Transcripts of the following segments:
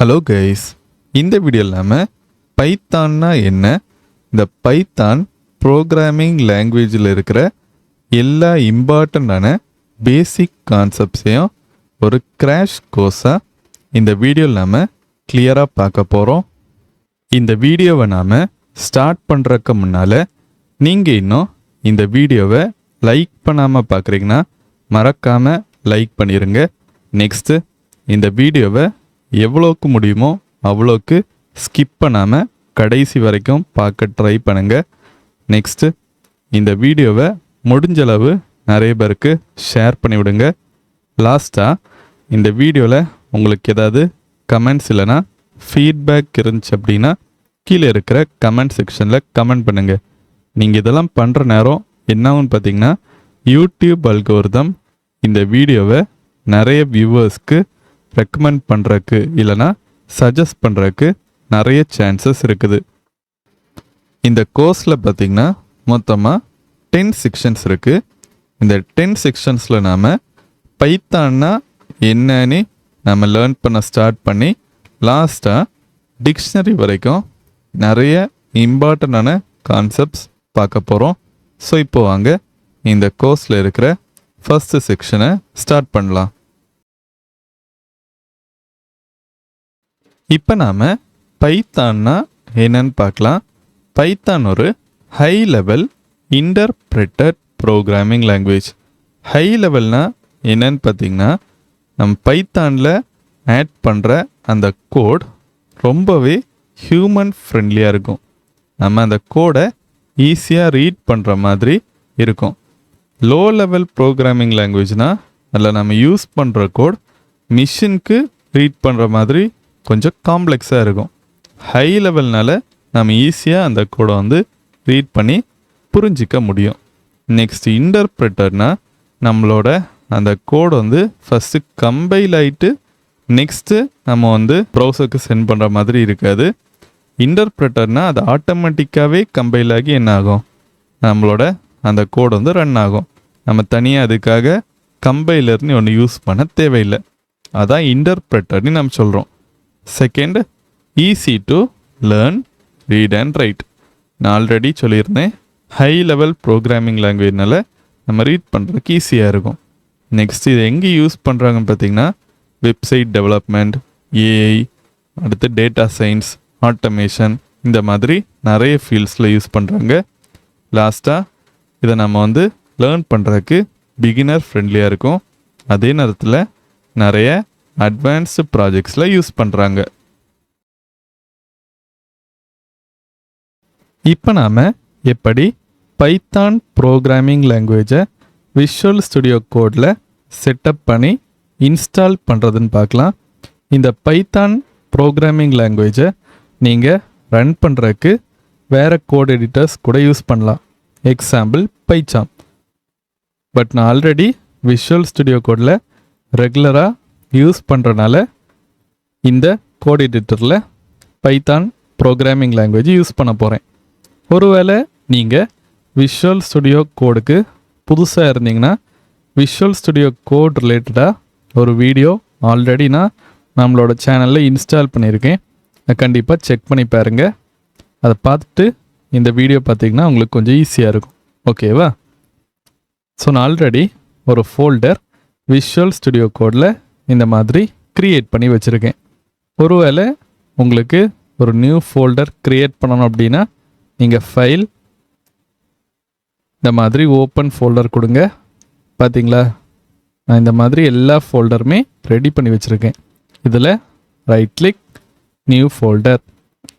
Hello guys, இந்த வீடியோவில் நாம பைத்தான்னா என்ன, இந்த பைத்தான் ப்ரோக்ராமிங் லாங்குவேஜில் இருக்கிற எல்லா இம்பார்ட்டண்ட்டான பேசிக் கான்செப்ட்ஸையும் ஒரு கிராஷ் கோர்ஸாக இந்த வீடியோவில் நாம் கிளியராக பார்க்க போகிறோம். இந்த வீடியோவை நாம் ஸ்டார்ட் பண்ணுறதுக்கு முன்னால் நீங்கள் இன்னும் இந்த வீடியோவை லைக் பண்ணாமல் பார்க்குறீங்கன்னா மறக்காமல் லைக் பண்ணிடுங்க. நெக்ஸ்ட்டு இந்த வீடியோவை எவ்வளோக்கு முடியுமோ அவ்வளோக்கு ஸ்கிப் பண்ணாமல் கடைசி வரைக்கும் பார்க்க ட்ரை பண்ணுங்கள். நெக்ஸ்ட்டு இந்த வீடியோவை முடிஞ்சளவு நிறைய பேருக்கு ஷேர் பண்ணிவிடுங்க. லாஸ்ட்டாக இந்த வீடியோவில் உங்களுக்கு ஏதாவது கமெண்ட்ஸ் இல்லைனா ஃபீட்பேக் இருந்துச்சு அப்படின்னா கீழே இருக்கிற கமெண்ட் செக்ஷனில் கமெண்ட் பண்ணுங்கள். நீங்கள் இதெல்லாம் பண்ணுற நேரம் என்னாகும்னு பார்த்தீங்கன்னா யூடியூப் அல்கோரிதம் இந்த வீடியோவை நிறைய வியூவர்ஸ்க்கு ரெக்கமெண்ட் பண்ணுறக்கு இல்லைனா சஜஸ்ட் பண்ணுறக்கு நிறைய சான்சஸ் இருக்குது. இந்த கோர்ஸில் பார்த்திங்கன்னா மொத்தமாக 10 செக்ஷன்ஸ் இருக்குது. இந்த 10 செக்ஷன்ஸில் நாம் பைத்தான்னா என்னன்னு நம்ம லேர்ன் பண்ண ஸ்டார்ட் பண்ணி லாஸ்ட்டாக டிக்ஷனரி வரைக்கும் நிறைய இம்பார்ட்டண்டான கான்செப்ட்ஸ் பார்க்க போகிறோம். ஸோ இப்போ வாங்க இந்த கோர்ஸில் இருக்கிற ஃபர்ஸ்ட் செக்ஷனை ஸ்டார்ட் பண்ணலாம். இப்போ நாம் பைத்தான்னா என்னன்னு பார்க்கலாம். பைத்தான் ஒரு high level interpreted programming language. High லெவல்னால் என்னன்னு பார்த்திங்கன்னா நம்ம பைத்தானில் ஆட் பண்ணுற அந்த கோட் ரொம்பவே ஹியூமன் ஃப்ரெண்ட்லியாக இருக்கும். நம்ம அந்த கோடை ஈஸியாக ரீட் பண்ணுற மாதிரி இருக்கும். லோ லெவல் ப்ரோக்ராமிங் லாங்குவேஜ்னால் அதில் நம்ம யூஸ் பண்ணுற கோட் மிஷினுக்கு ரீட் பண்ணுற மாதிரி கொஞ்சம் காம்ப்ளெக்ஸாக இருக்கும். ஹை லெவல்னால் நம்ம ஈஸியாக அந்த கோடை ரீட் பண்ணி புரிஞ்சிக்க முடியும். நெக்ஸ்ட் இன்டர்பிரெட்டர்னால் நம்மளோட அந்த கோடு ஃபஸ்ட்டு கம்பைல் ஆகிட்டு நெக்ஸ்ட்டு நம்ம ப்ரௌசருக்கு சென்ட் பண்ணுற மாதிரி இருக்காது. இன்டர்பிரெட்டர்னால் அது ஆட்டோமேட்டிக்காகவே கம்பைல் ஆகி என்ன ஆகும், நம்மளோட அந்த கோடு ரன் ஆகும். நம்ம தனியாக அதுக்காக கம்பைலர்னு ஒன்று யூஸ் பண்ண தேவையில்லை. அதான் இன்டர்பிரெட்டர்னு நம்ம சொல்கிறோம். Second, easy to learn, read and right. நான் ஆல்ரெடி சொல்லியிருந்தேன், ஹை லெவல் ப்ரோக்ராமிங் லாங்குவேஜ்னால நம்ம ரீட் பண்ணுறதுக்கு ஈஸியாக இருக்கும். நெக்ஸ்ட் இது எங்கே யூஸ் பண்ணுறாங்கன்னு பார்த்திங்கன்னா வெப்சைட் டெவலப்மெண்ட், ஏஐ, அடுத்து டேட்டா சயின்ஸ், ஆட்டோமேஷன், இந்த மாதிரி நிறைய ஃபீல்ட்ஸில் யூஸ் பண்ணுறாங்க. லாஸ்ட்டாக இதை நம்ம லேர்ன் பண்ணுறதுக்கு பிகினர் ஃப்ரெண்ட்லியாக இருக்கும். அதே நேரத்தில் நிறைய அட்வான்ஸ்டு ப்ராஜெக்ட்ஸில் யூஸ் பண்ணுறாங்க. இப்போ நாம் எப்படி பைத்தான் ப்ரோக்ராமிங் லாங்குவேஜை விஷுவல் ஸ்டுடியோ கோடில் செட்டப் பண்ணி இன்ஸ்டால் பண்ணுறதுன்னு பார்க்கலாம். இந்த பைத்தான் ப்ரோக்ராமிங் லாங்குவேஜை நீங்கள் ரன் பண்ணுறதுக்கு வேறு கோட் எடிட்டர்ஸ் கூட யூஸ் பண்ணலாம். Example PyCharm. பட் நான் ஆல்ரெடி விஷுவல் ஸ்டுடியோ கோடில் ரெகுலராக யூஸ் பண்ணுறனால இந்த கோட் எடிட்டரில் பைத்தான் ப்ரோக்ராமிங் லாங்குவேஜ் யூஸ் பண்ண போகிறேன். ஒருவேளை நீங்கள் விஷுவல் ஸ்டுடியோ கோடுக்கு புதுசாக இருந்தீங்கன்னா விஷுவல் ஸ்டுடியோ கோட் ரிலேட்டடாக ஒரு வீடியோ ஆல்ரெடி நான் நம்மளோட சேனலில் இன்ஸ்டால் பண்ணியிருக்கேன். கண்டிப்பாக செக் பண்ணி பாருங்கள். அதை பார்த்துட்டு இந்த வீடியோ பார்த்திங்கன்னா உங்களுக்கு கொஞ்சம் ஈஸியாக இருக்கும். ஓகேவா? ஸோ நான் ஆல்ரெடி ஒரு ஃபோல்டர் விஷுவல் ஸ்டுடியோ கோடில் இந்த மாதிரி க்ரியேட் பண்ணி வச்சுருக்கேன். ஒருவேளை உங்களுக்கு ஒரு நியூ ஃபோல்டர் க்ரியேட் பண்ணணும் அப்படின்னா நீங்கள் ஃபைல், இந்த மாதிரி ஓப்பன் ஃபோல்டர் கொடுங்க. பார்த்தீங்களா, நான் இந்த மாதிரி எல்லா ஃபோல்டருமே ரெடி பண்ணி வச்சுருக்கேன். இதில் ரைட் கிளிக், நியூ ஃபோல்டர்,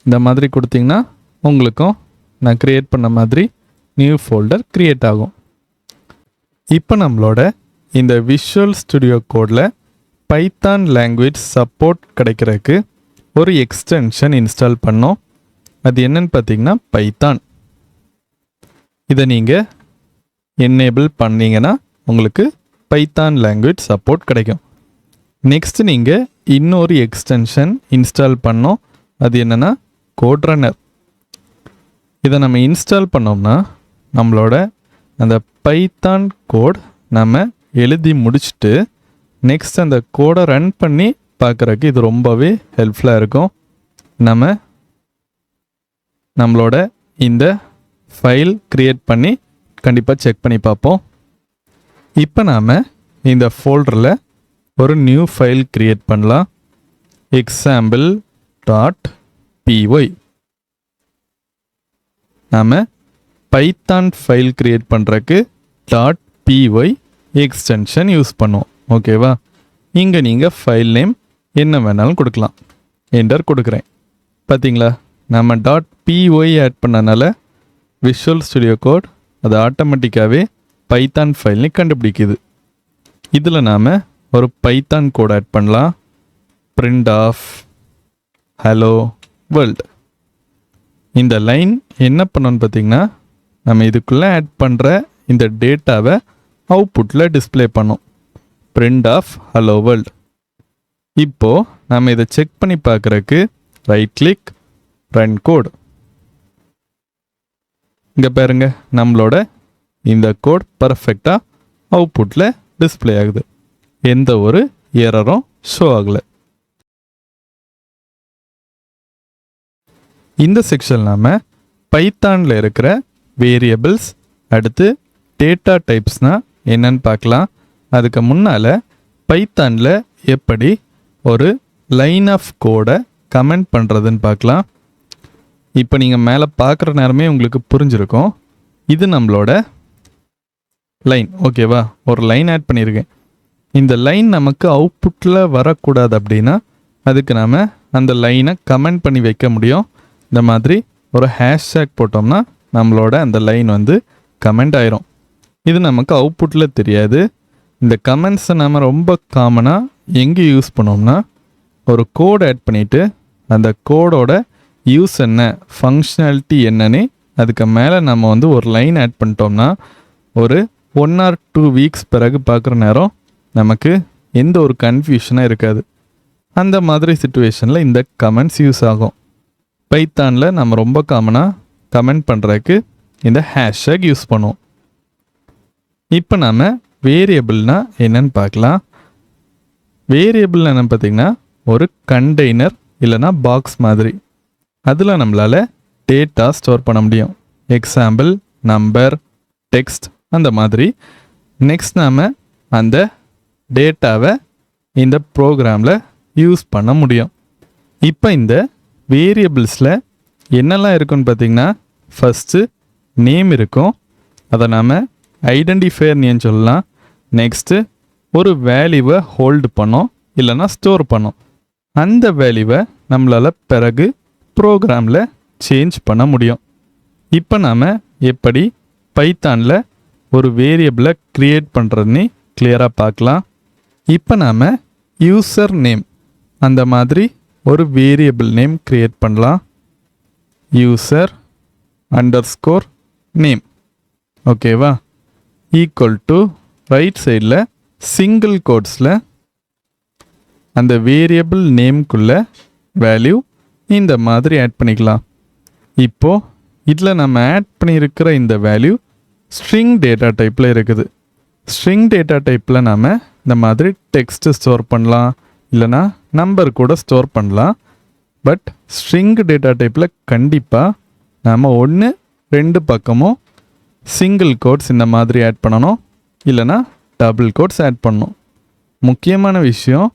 இந்த மாதிரி கொடுத்தீங்கன்னா உங்களுக்கும் நான் க்ரியேட் பண்ண மாதிரி நியூ ஃபோல்டர் க்ரியேட் ஆகும். இப்போ நம்மளோட இந்த விஷுவல் ஸ்டுடியோ கோடில் பைத்தான் லாங்குவேஜ் சப்போர்ட் கிடைக்கிறதுக்கு ஒரு எக்ஸ்டென்ஷன் இன்ஸ்டால் பண்ணோம். அது என்னன்னு பார்த்தீங்கன்னா பைத்தான். இதை நீங்கள் என்னேபிள் பண்ணிங்கன்னா உங்களுக்கு பைத்தான் லாங்குவேஜ் சப்போர்ட் கிடைக்கும். நெக்ஸ்ட் நீங்கள் இன்னொரு எக்ஸ்டென்ஷன் இன்ஸ்டால் பண்ணோம். அது என்னென்னா கோட் ரன்னர். இதை நம்ம இன்ஸ்டால் பண்ணோம்னா நம்மளோட அந்த பைத்தான் கோட் நம்ம எழுதி முடிச்சுட்டு நெக்ஸ்ட் அந்த கோடை ரன் பண்ணி பார்க்குறக்கு இது ரொம்பவே ஹெல்ப்ஃபுல்லாக இருக்கும். நம்மளோட இந்த ஃபைல் க்ரியேட் பண்ணி கண்டிப்பாக செக் பண்ணி பார்ப்போம். இப்போ நாம் இந்த ஃபோல்டரில் ஒரு நியூ ஃபைல் க்ரியேட் பண்ணலாம். example.py நாம் பைத்தான் ஃபைல் க்ரியேட் பண்ணுறக்கு .py எக்ஸ்டென்ஷன் யூஸ் பண்ணுவோம். ஓகேவா? இங்கே நீங்கள் ஃபைல் நேம் என்ன வேணாலும் கொடுக்கலாம். என்டர் கொடுக்குறேன். பார்த்தீங்களா, நம்ம .py ஆட் பண்ணனால விஷுவல் ஸ்டுடியோ கோட் அது ஆட்டோமேட்டிக்காகவே பைத்தான் ஃபைல்னு கண்டுபிடிக்குது. இதில் நாம் ஒரு பைத்தான் கோட் ஆட் பண்ணலாம். print of hello world. இந்த லைன் என்ன பண்ணணும்னு பார்த்தீங்கன்னா, நம்ம இதுக்குள்ளே ஆட் பண்ணுற இந்த டேட்டாவை அவுட்புட்டில் டிஸ்பிளே பண்ணோம். print of hello world. இப்போது நம்ம இதை செக் பண்ணி பார்க்குறக்கு ரைட் கிளிக், ரன் கோட். இங்கே பாருங்க, நம்மளோட இந்த கோட் பர்ஃபெக்டாக அவுட்புட்டில் டிஸ்பிளே ஆகுது. எந்த ஒரு எரரும் ஷோ ஆகலை. இந்த செக்ஷன் நாம் பைத்தானில் இருக்கிற வேரியபிள்ஸ், அடுத்து டேட்டா டைப்ஸ்னால் என்னன்னு பார்க்கலாம். அதுக்கு முன்னால் பைத்தானில் எப்படி ஒரு லைன் ஆஃப் கோடை கமெண்ட் பண்ணுறதுன்னு பார்க்கலாம். இப்போ நீங்கள் மேலே பார்க்குற நேரமே உங்களுக்கு புரிஞ்சிருக்கும். இது நம்மளோட லைன். ஓகேவா? ஒரு லைன் ஆட் பண்ணியிருக்கேன். இந்த லைன் நமக்கு அவுட்புட்டில் வரக்கூடாது அப்படின்னா அதுக்கு நாம் அந்த லைனை கமெண்ட் பண்ணி வைக்க முடியும். இந்த மாதிரி ஒரு ஹேஷ்டேக் போட்டோம்னா நம்மளோட அந்த லைன் வந்து கமெண்ட் ஆயிரும். இது நமக்கு அவுட்புட்டில் தெரியாது. இந்த கமெண்ட்ஸை நம்ம ரொம்ப காமனாக எங்கே யூஸ் பண்ணோம்னா, ஒரு கோட் ஆட் பண்ணிவிட்டு அந்த கோடோட யூஸ் என்ன, ஃபங்க்ஷனாலிட்டி என்னன்னு அதுக்கு மேலே நம்ம வந்து ஒரு லைன் ஆட் பண்ணிட்டோம்னா ஒரு 1 or 2 வீக்ஸ் பிறகு பார்க்குற நேரம் நமக்கு எந்த ஒரு கன்ஃபியூஷனாக இருக்காது. அந்த மாதிரி சிச்சுவேஷனில் இந்த கமெண்ட்ஸ் யூஸ் ஆகும். பைத்தானில் நம்ம ரொம்ப காமனாக கமெண்ட் பண்ணுறதுக்கு இந்த ஹேஷ்டேக் யூஸ் பண்ணுவோம். இப்போ நாம் வேரியபிள்னா என்னன்னு பார்க்கலாம். வேரியபிள் என்னன்னு பார்த்திங்கன்னா ஒரு கண்டெய்னர் இல்லைனா பாக்ஸ் மாதிரி. அதில் நம்மளால் டேட்டா ஸ்டோர் பண்ண முடியும். எக்ஸாம்பிள், நம்பர், டெக்ஸ்ட், அந்த மாதிரி. நெக்ஸ்ட் நாம் அந்த டேட்டாவை இந்த ப்ரோக்ராமில் யூஸ் பண்ண முடியும். இப்போ இந்த வேரியபிள்ஸில் என்னெல்லாம் இருக்குன்னு பார்த்திங்கன்னா, ஃபஸ்ட்டு நேம் இருக்கும். அதை நாம் ஐடென்டிஃபையர் நேம் சொல்லலாம். நெக்ஸ்ட்டு ஒரு வேல்யூவை ஹோல்டு பண்ணோம் இல்லைனா ஸ்டோர் பண்ணோம். அந்த வேல்யூவை நம்மளால் பிறகு ப்ரோக்ராமில் சேஞ்ச் பண்ண முடியும். இப்போ நாம் எப்படி பைத்தானில் ஒரு வேரியபிளை க்ரியேட் பண்ணுறதுன்னு கிளியராக பார்க்கலாம். இப்போ நாம் யூசர் நேம் அந்த மாதிரி ஒரு வேரியபிள் நேம் க்ரியேட் பண்ணலாம். User underscore name. ஓகேவா? ஈக்குவல் டு ரைட் சைடில் சிங்கிள் கோட்ஸில் அந்த வேரியபிள் நேம்குள்ளே வேல்யூ இந்த மாதிரி ஆட் பண்ணிக்கலாம். இப்போது இதில் நம்ம ஆட் பண்ணியிருக்கிற இந்த வேல்யூ ஸ்ட்ரிங் டேட்டா டைப்பில் இருக்குது. ஸ்ட்ரிங் டேட்டா டைப்பில் நாம் இந்த மாதிரி டெக்ஸ்ட்டு ஸ்டோர் பண்ணலாம் இல்லைனா நம்பர் கூட ஸ்டோர் பண்ணலாம். பட் ஸ்ட்ரிங் டேட்டா டைப்பில் கண்டிப்பாக நாம் 1, 2 பக்கமும் சிங்கிள் கோட்ஸ் இந்த மாதிரி ஆட் பண்ணணும் இல்லைனா டபுள் கோட்ஸ் ஆட் பண்ணணும். முக்கியமான விஷயம்,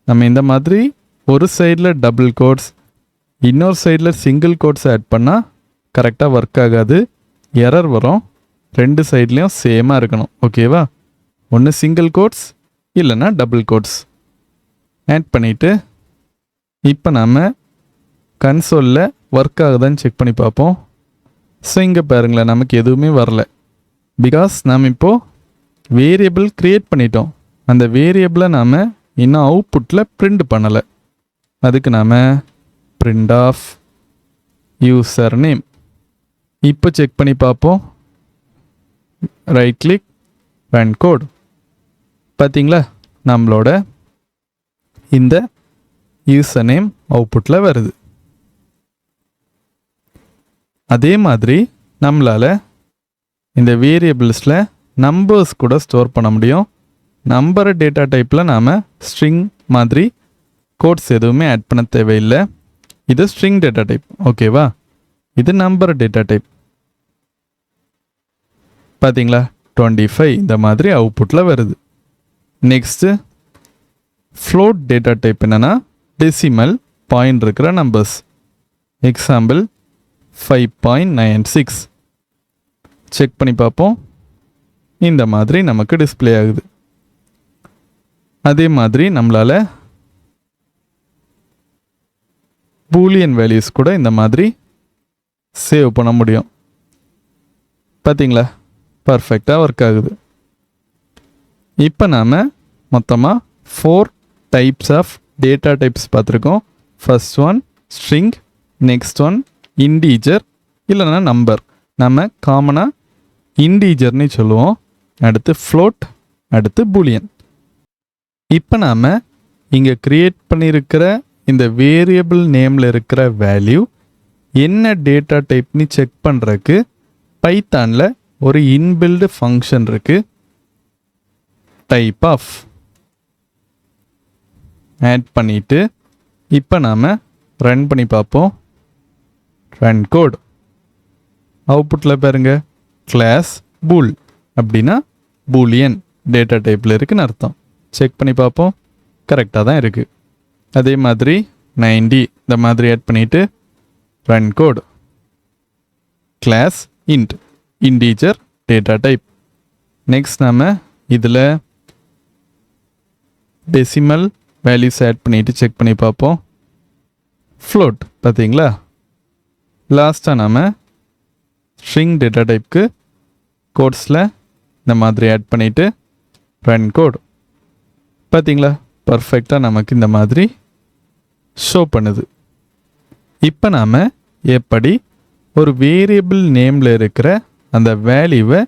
நம்ம இந்த மாதிரி ஒரு சைடில் டபுள் கோட்ஸ் இன்னொரு சைடில் சிங்கிள் கோட்ஸ் ஆட் பண்ணால் கரெக்டாக ஒர்க் ஆகாது, எரர் வரும். 2 சைட்லேயும் சேமாக இருக்கணும். ஓகேவா? ஒன்று சிங்கிள் கோட்ஸ் இல்லைனா டபுள் கோட்ஸ் ஆட் பண்ணிவிட்டு இப்போ நாம் கன்சோலில் ஒர்க் ஆகுதான்னு செக் பண்ணி பார்ப்போம். ஸோ இங்கே பாருங்களேன், நமக்கு எதுவுமே வரல. பிகாஸ் நாம் இப்போது வேரியபிள் க்ரியேட் பண்ணிட்டோம். அந்த வேரியபிளை நாம் இன்னும் அவுட்புட்டில் பிரிண்ட் பண்ணலை. அதுக்கு நாம் print of user name. இப்போ செக் பண்ணி பார்ப்போம். Right click, run code. பார்த்தீங்களா, நம்மளோட இந்த யூசர் நேம் அவுட்புட்டில் வருது. அதே மாதிரி நம்மளால் இந்த வேரியபிள்ஸில் நம்பர்ஸ் கூட ஸ்டோர் பண்ண முடியும். நம்பர் டேட்டா டைப்பில் நாம் ஸ்ட்ரிங் மாதிரி கோட்ஸ் எதுவுமே ஆட் பண்ண தேவையில்லை. இது ஸ்ட்ரிங் டேட்டா டைப். ஓகேவா? இது நம்பர் டேட்டா டைப். பார்த்தீங்களா? 25 இந்த மாதிரி அவுட்புட்டில் வருது. நெக்ஸ்ட்டு ஃப்ளோட் டேட்டா டைப் என்னென்னா டெசிமல் பாயிண்ட் இருக்கிற நம்பர்ஸ். எக்ஸாம்பிள் 5.96. செக் பண்ணி பார்ப்போம். இந்த மாதிரி நமக்கு டிஸ்பிளே ஆகுது. அதே மாதிரி நம்மளால் பூலியன் வேல்யூஸ் கூட இந்த மாதிரி சேவ் பண்ண முடியும். பார்த்தீங்களா? பர்ஃபெக்டாக ஒர்க் ஆகுது. இப்போ நாம் மொத்தமாக 4 டைப்ஸ் ஆஃப் டேட்டா டைப்ஸ் பார்த்துருக்கோம். First one string, next one integer இல்லைன்னா நம்பர். நம்ம காமனாக இன்டீஜர்னு சொல்லுவோம். அடுத்து ஃப்ளோட், அடுத்து பூலியன். இப்போ நாம் இங்கே க்ரியேட் பண்ணியிருக்கிற இந்த வேரியபிள் நேமில் இருக்கிற வேல்யூ என்ன டேட்டா டைப்னு செக் பண்ணுறதுக்கு பைத்தானில் ஒரு இன்பில்டு ஃபங்க்ஷன் இருக்குது. டைப் ஆஃப் ஆட் பண்ணிவிட்டு இப்போ நாம் ரன் பண்ணி பார்ப்போம். Run code. அவுட்புட்டில் பாருங்க, கிளாஸ் பூல் அப்படின்னா பூலியன் டேட்டா டைப்பில் இருக்குன்னு அர்த்தம். செக் பண்ணி பார்ப்போம். கரெக்டாக தான் இருக்குது. அதே மாதிரி 90 இந்த மாதிரி ஆட் பண்ணிவிட்டு run code. Class int, integer data type. Next நாம் இதில் டெசிமல் வேல்யூஸ் ஆட் பண்ணிவிட்டு செக் பண்ணி பார்ப்போம். ஃப்ளோட் பார்த்தீங்களா? லாஸ்ட்டாக நாம் ஸ்ட்ரிங் டேட்டா டைப்க்கு கோட்ஸில் இந்த மாதிரி ஆட் பண்ணிவிட்டு ரன் கோட். பார்த்தீங்களா? பர்ஃபெக்டாக நமக்கு இந்த மாதிரி ஷோ பண்ணுது. இப்போ நாம் எப்படி ஒரு வேரியபிள் நேமில் இருக்கிற அந்த வேல்யூவை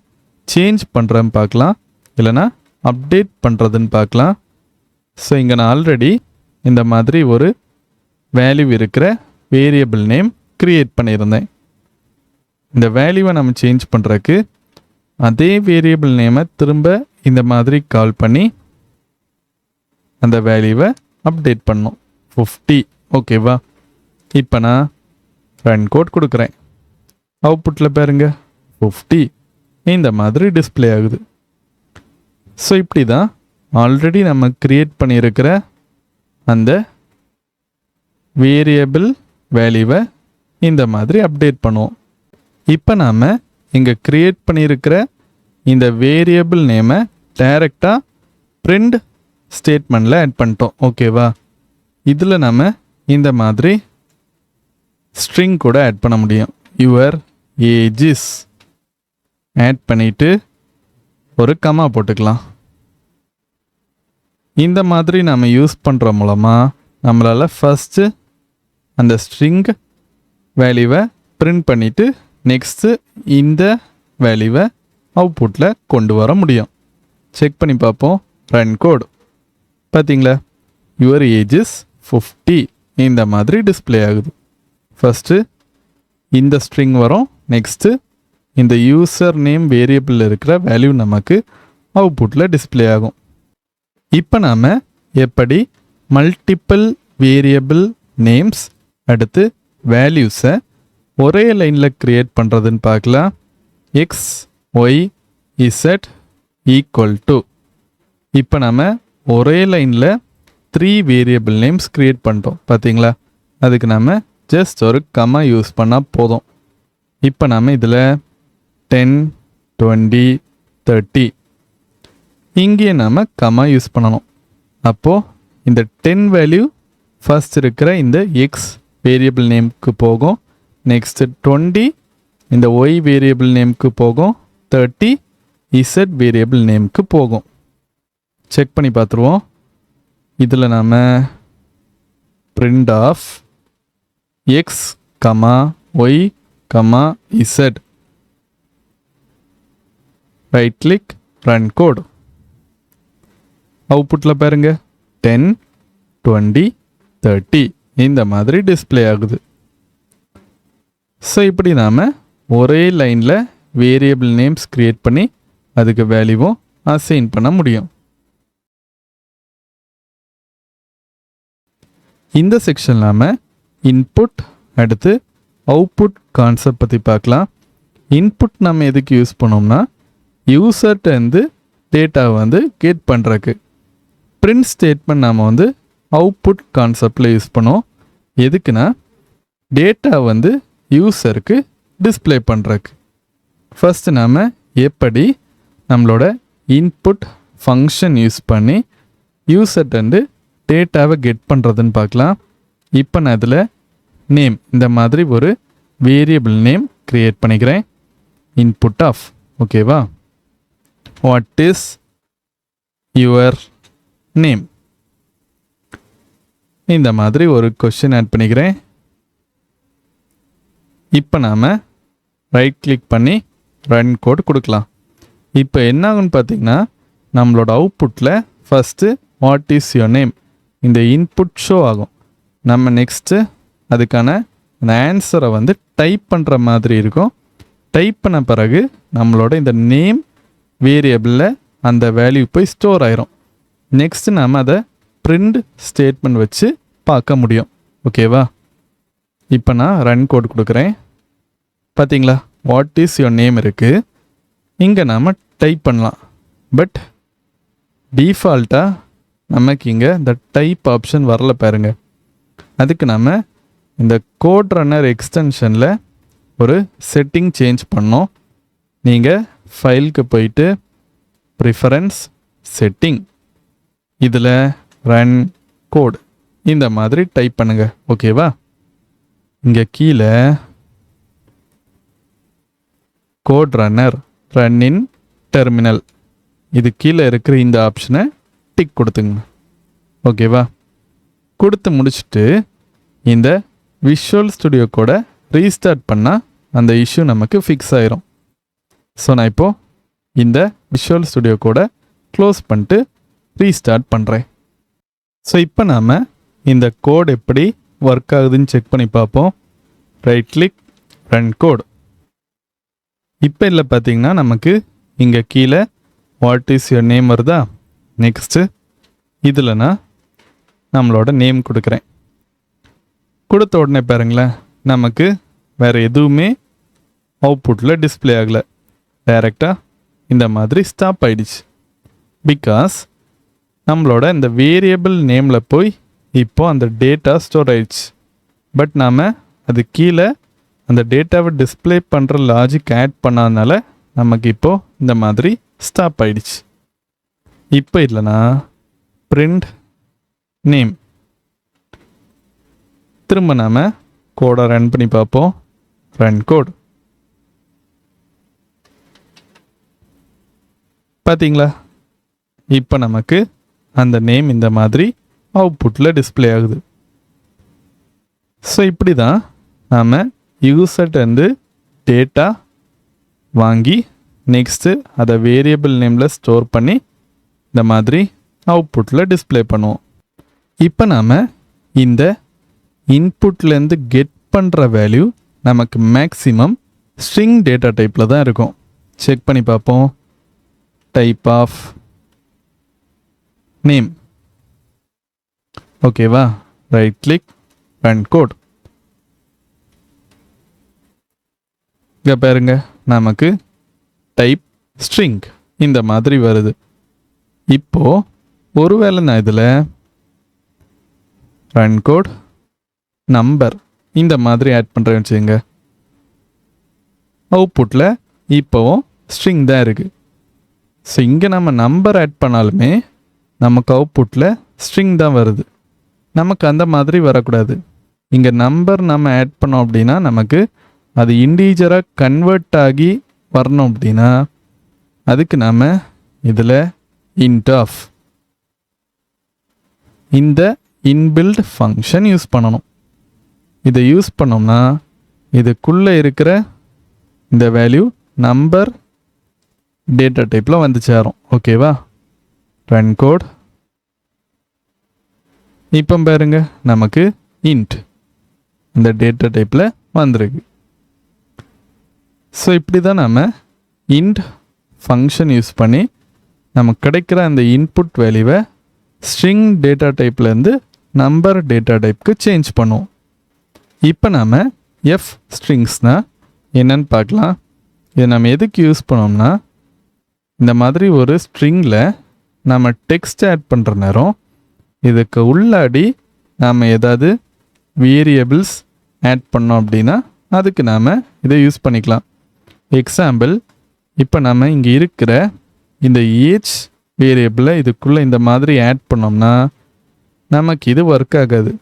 சேஞ்ச் பண்ணுறன்னு பார்க்கலாம், இல்லைனா அப்டேட் பண்ணுறதுன்னு பார்க்கலாம். ஸோ இங்கே நான் ஆல்ரெடி இந்த மாதிரி ஒரு வேல்யூ இருக்கிற வேரியபிள் நேம் க்ரியேட் பண்ணியிருந்தேன். இந்த வேல்யூவை நம்ம சேஞ்ச் பண்ணுறதுக்கு அதே வேரியபிள் நேமை திரும்ப இந்த மாதிரி கால் பண்ணி அந்த வேல்யூவை அப்டேட் பண்ணோம். 50. ஓகேவா? இப்போ நான் ரன் கோட் கொடுக்குறேன். அவுட்புட்டில் பாருங்க 50 இந்த மாதிரி டிஸ்பிளே ஆகுது. ஸோ இப்படி தான் ஆல்ரெடி நம்ம க்ரியேட் பண்ணியிருக்கிற அந்த வேரியபிள் வேல்யூவை இந்த மாதிரி அப்டேட் பண்ணுவோம். இப்போ நாம் இங்கே க்ரியேட் பண்ணியிருக்கிற இந்த வேரியபிள் நேமை டைரெக்டாக பிரிண்ட் ஸ்டேட்மெண்ட்டில் ஆட் பண்ணிட்டோம். ஓகேவா? இதில் நம்ம இந்த மாதிரி ஸ்ட்ரிங் கூட ஆட் பண்ண முடியும். யுவர் ஏஜஸ் ஆட் பண்ணிவிட்டு ஒரு கமா போட்டுக்கலாம். இந்த மாதிரி நம்ம யூஸ் பண்ணுற மூலமாக நம்மளால் ஃபஸ்ட்டு அந்த ஸ்ட்ரிங் வேல்யூவை பிரிண்ட் பண்ணிவிட்டு நெக்ஸ்ட்டு இந்த வேல்யூவை அவுட்புட்டில் கொண்டு வர முடியும். செக் பண்ணி பார்ப்போம். Run code. பார்த்தீங்களா? யுவர் ஏஜஸ் 50 இந்த மாதிரி டிஸ்பிளே ஆகுது. ஃபஸ்ட்டு இந்த ஸ்ட்ரிங் வரும். நெக்ஸ்ட்டு இந்த யூசர் நேம் வேரியபிளில் இருக்கிற வேல்யூ நமக்கு அவுட்புட்டில் டிஸ்பிளே ஆகும். இப்போ நாம் எப்படி மல்டிப்பிள் வேரியபிள் நேம்ஸ் அடுத்து வேல்யூஸை ஒரே லைனில் க்ரியேட் பண்ணுறதுன்னு பார்க்கலாம். X y z equal to. இப்போ நம்ம ஒரே லைனில் 3 வேரியபிள் நேம்ஸ் க்ரியேட் பண்ணிட்டோம். பார்த்தீங்களா? அதுக்கு நம்ம ஜஸ்ட் ஒரு கமா யூஸ் பண்ணால் போதும். இப்போ நம்ம இதில் 10, 20, 30 இங்கே நாம் கமா யூஸ் பண்ணணும். அப்போது இந்த 10 வேல்யூ ஃபர்ஸ்ட் இருக்கிற இந்த எக்ஸ் வேரியபிள் நேம்க்கு போகும். நெக்ஸ்ட்டு 20 இந்த ஒய் வேரியபிள் நேம்க்கு போகும். 30 இசட் வேரியபிள் நேம்க்கு போகும். செக் பண்ணி பார்த்துருவோம். இதில் நாம் print of x comma y comma z right click run code. அவுட்புட்டில் பாருங்க 10, 20, 30 இந்த மாதிரி டிஸ்பிளே ஆகுது. ஸோ இப்படி நாம் ஒரே லைனில் வேரியபிள் நேம்ஸ் க்ரியேட் பண்ணி அதுக்கு வேல்யூவும் அசைன் பண்ண முடியும். இந்த செக்ஷன் நாம் இன்புட் அடுத்து அவுட்புட் கான்செப்ட் பற்றி பார்க்கலாம். இன்புட் நம்ம எதுக்கு யூஸ் பண்ணோம்னா யூசர்கிட்டருந்து டேட்டாவை வந்து கெட் பண்ணுறக்கு. பிரிண்ட் ஸ்டேட்மெண்ட் நாம் வந்து அவுட்புட் கான்செப்டில் யூஸ் பண்ணோம். எதுக்குன்னா டேட்டா வந்து யூசருக்கு டிஸ்பிளே பண்ணுறக்கு. ஃபஸ்ட்டு நாம் எப்படி நம்மளோட இன்புட் ஃபங்க்ஷன் யூஸ் பண்ணி யூசர்கிட்டருந்து டேட்டாவை கெட் பண்ணுறதுன்னு பார்க்கலாம். இப்போ நான் இதில் நேம் இந்த மாதிரி ஒரு வேரியபிள் நேம் க்ரியேட் பண்ணிக்கிறேன். இன்புட் ஆஃப் ஓகேவா, வாட் இஸ் யுவர் நேம், இந்த மாதிரி ஒரு கொஸ்டின் ஆட் பண்ணிக்கிறேன். இப்போ நாம் ரைட் கிளிக் பண்ணி ரன் கோட் கொடுக்கலாம். இப்போ என்ன ஆகுன்னு பார்த்தீங்கன்னா நம்மளோட அவுட்புட்டில் first what is your name இந்த இன்புட் ஷோ ஆகும். நம்ம நெக்ஸ்ட்டு அதுக்கான அந்த ஆன்சரை வந்து டைப் பண்ணுற மாதிரி இருக்கும். டைப் பண்ண பிறகு நம்மளோட இந்த நேம் வேரியபிளில் அந்த வேல்யூ போய் ஸ்டோர் ஆயிரும். நெக்ஸ்ட்டு நாம் அதை பிரிண்ட் ஸ்டேட்மெண்ட் வச்சு பார்க்க முடியும். ஓகேவா, இப்போ நான் ரன் கோட் கொடுக்குறேன். பார்த்தீங்களா, வாட் இஸ் யுவர் நேம் இருக்குது. இங்கே நாம் டைப் பண்ணலாம். பட் டிஃபால்ட்டாக நமக்கு இங்கே இந்த டைப் ஆப்ஷன் வரல பாருங்க. அதுக்கு நாம் இந்த கோட் ரன்னர் எக்ஸ்டென்ஷனில் ஒரு செட்டிங் சேஞ்ச் பண்ணோம். நீங்கள் ஃபைலுக்கு போயிட்டு ப்ரிஃபரன்ஸ் செட்டிங் இதில் ரன் கோட் இந்த மாதிரி டைப் பண்ணுங்க. ஓகேவா, இங்கே கீழே code runner run in terminal இது கீழே இருக்கிற இந்த ஆப்ஷனை டிக் கொடுத்துங்க. ஓகேவா, கொடுத்து முடிச்சுட்டு இந்த விஷுவல் ஸ்டுடியோ கோடை ரீஸ்டார்ட் பண்ணால் அந்த இஷ்யூ நமக்கு ஃபிக்ஸ் ஆயிரும். ஸோ நான் இப்போது இந்த விஷுவல் ஸ்டுடியோ கோடை க்ளோஸ் பண்ணிட்டு ரீஸ்டார்ட் பண்ணுறேன். ஸோ இப்போ நாம் இந்த கோட் எப்படி ஒர்க் ஆகுதுன்னு செக் பண்ணி பார்ப்போம். Right click run code. இப்போ இல்லை பார்த்தீங்கன்னா நமக்கு இங்கே கீழே வாட் இஸ் யுவர் நேம் வருதா. நெக்ஸ்ட்டு இதில் நான் நம்மளோட நேம் கொடுக்குறேன். கொடுத்த உடனே பாருங்களேன் நமக்கு வேறு எதுவுமே அவுட்புட்டில் டிஸ்பிளே ஆகலை. டைரெக்டாக இந்த மாதிரி ஸ்டாப் ஆகிடுச்சு. பிகாஸ் நம்மளோட இந்த வேரியபிள் நேமில் போய் இப்போது அந்த டேட்டா ஸ்டோர் ஆயிடுச்சு. பட் நாம் அது கீழே அந்த டேட்டாவை டிஸ்பிளே பண்ணுற லாஜிக் ஆட் பண்ணாதனால நமக்கு இப்போது இந்த மாதிரி ஸ்டாப் ஆயிடுச்சு. இப்போ இல்லைனா பிரிண்ட் நேம் திரும்ப நாம் கோடை ரன் பண்ணி பார்ப்போம். Run code. பார்த்தீங்களா, இப்போ நமக்கு அந்த நேம் இந்த மாதிரி அவுட்புட்டில் டிஸ்பிளே ஆகுது. ஸோ இப்படி தான் நாம் யூசர்கிட்டருந்து டேட்டா வாங்கி நெக்ஸ்ட்டு அதை வேரியபிள் நேமில் ஸ்டோர் பண்ணி இந்த மாதிரி அவுட்புட்டில் டிஸ்பிளே பண்ணுவோம். இப்போ நாம் இந்த இன்புட்லேருந்து கெட் பண்ணுற வேல்யூ நமக்கு மேக்ஸிமம் ஸ்ட்ரிங் டேட்டா டைப்பில் தான் இருக்கும். செக் பண்ணி பார்ப்போம். டைப் ஆஃப் நேம் ஓகேவா, ரைட் கிளிக் ரன் கோட். இங்கே பாருங்க நமக்கு டைப் ஸ்ட்ரிங் இந்த மாதிரி வருது. இப்போது ஒருவேளை நான் இதில் ரன் கோட் நம்பர் இந்த மாதிரி ஆட் பண்ணுறேன்னு வச்சுங்க, அவுட்புட்டில் இப்போவும் ஸ்ட்ரிங் தான் இருக்குது. ஸோ இங்கே நம்ம நம்பர் ஆட் பண்ணாலுமே நமக்கு அவுட்புட்டில் ஸ்ட்ரிங் தான் வருது. நமக்கு அந்த மாதிரி வரக்கூடாது. இங்கே நம்பர் நம்ம ஆட் பண்ணோம் அப்படின்னா நமக்கு அது இண்டீஜராக கன்வெர்ட் ஆகி வரணும். அப்படின்னா அதுக்கு நாம் இதில் இன்ட் ஆஃப் இந்த இன்பில்ட் ஃபங்க்ஷன் யூஸ் பண்ணணும். இதை யூஸ் பண்ணோம்னா இதுக்குள்ளே இருக்கிற இந்த வேல்யூ நம்பர் டேட்டா டைப்பில் வந்து சேரும். ஓகேவா, ரன் கோட். இப்போ பாருங்க நமக்கு இன்ட் இந்த டேட்டா டைப்பில் வந்துருக்கு. ஸோ இப்படி தான் நாம் இன்ட் ஃபங்க்ஷன் யூஸ் பண்ணி நமக்கு கிடைக்கிற அந்த இன்புட் வேல்யூவை ஸ்ட்ரிங் டேட்டா டைப்லேருந்து நம்பர் டேட்டா டைப்க்கு சேஞ்ச் பண்ணுவோம். இப்போ நாம் எஃப் ஸ்ட்ரிங்ஸ்னால் என்னன்னு பார்க்கலாம். இதை நம்ம எதுக்கு யூஸ் பண்ணோம்னா, இந்த மாதிரி ஒரு ஸ்ட்ரிங்கில் நம்ம டெக்ஸ்ட் ஆட் பண்ணுற நேரம் இதுக்கு உள்ளாடி நாம் ஏதாவது வேரியபிள்ஸ் ஆட் பண்ணோம் அப்படின்னா அதுக்கு நாம் இதை யூஸ் பண்ணிக்கலாம். எக்ஸாம்பிள், இப்போ நம்ம இங்கே இருக்கிற இந்த ஏஜ் வேரியபிளை இதுக்குள்ளே இந்த மாதிரி ஆட் பண்ணோம்னா நமக்கு இது ஒர்க் ஆகாது.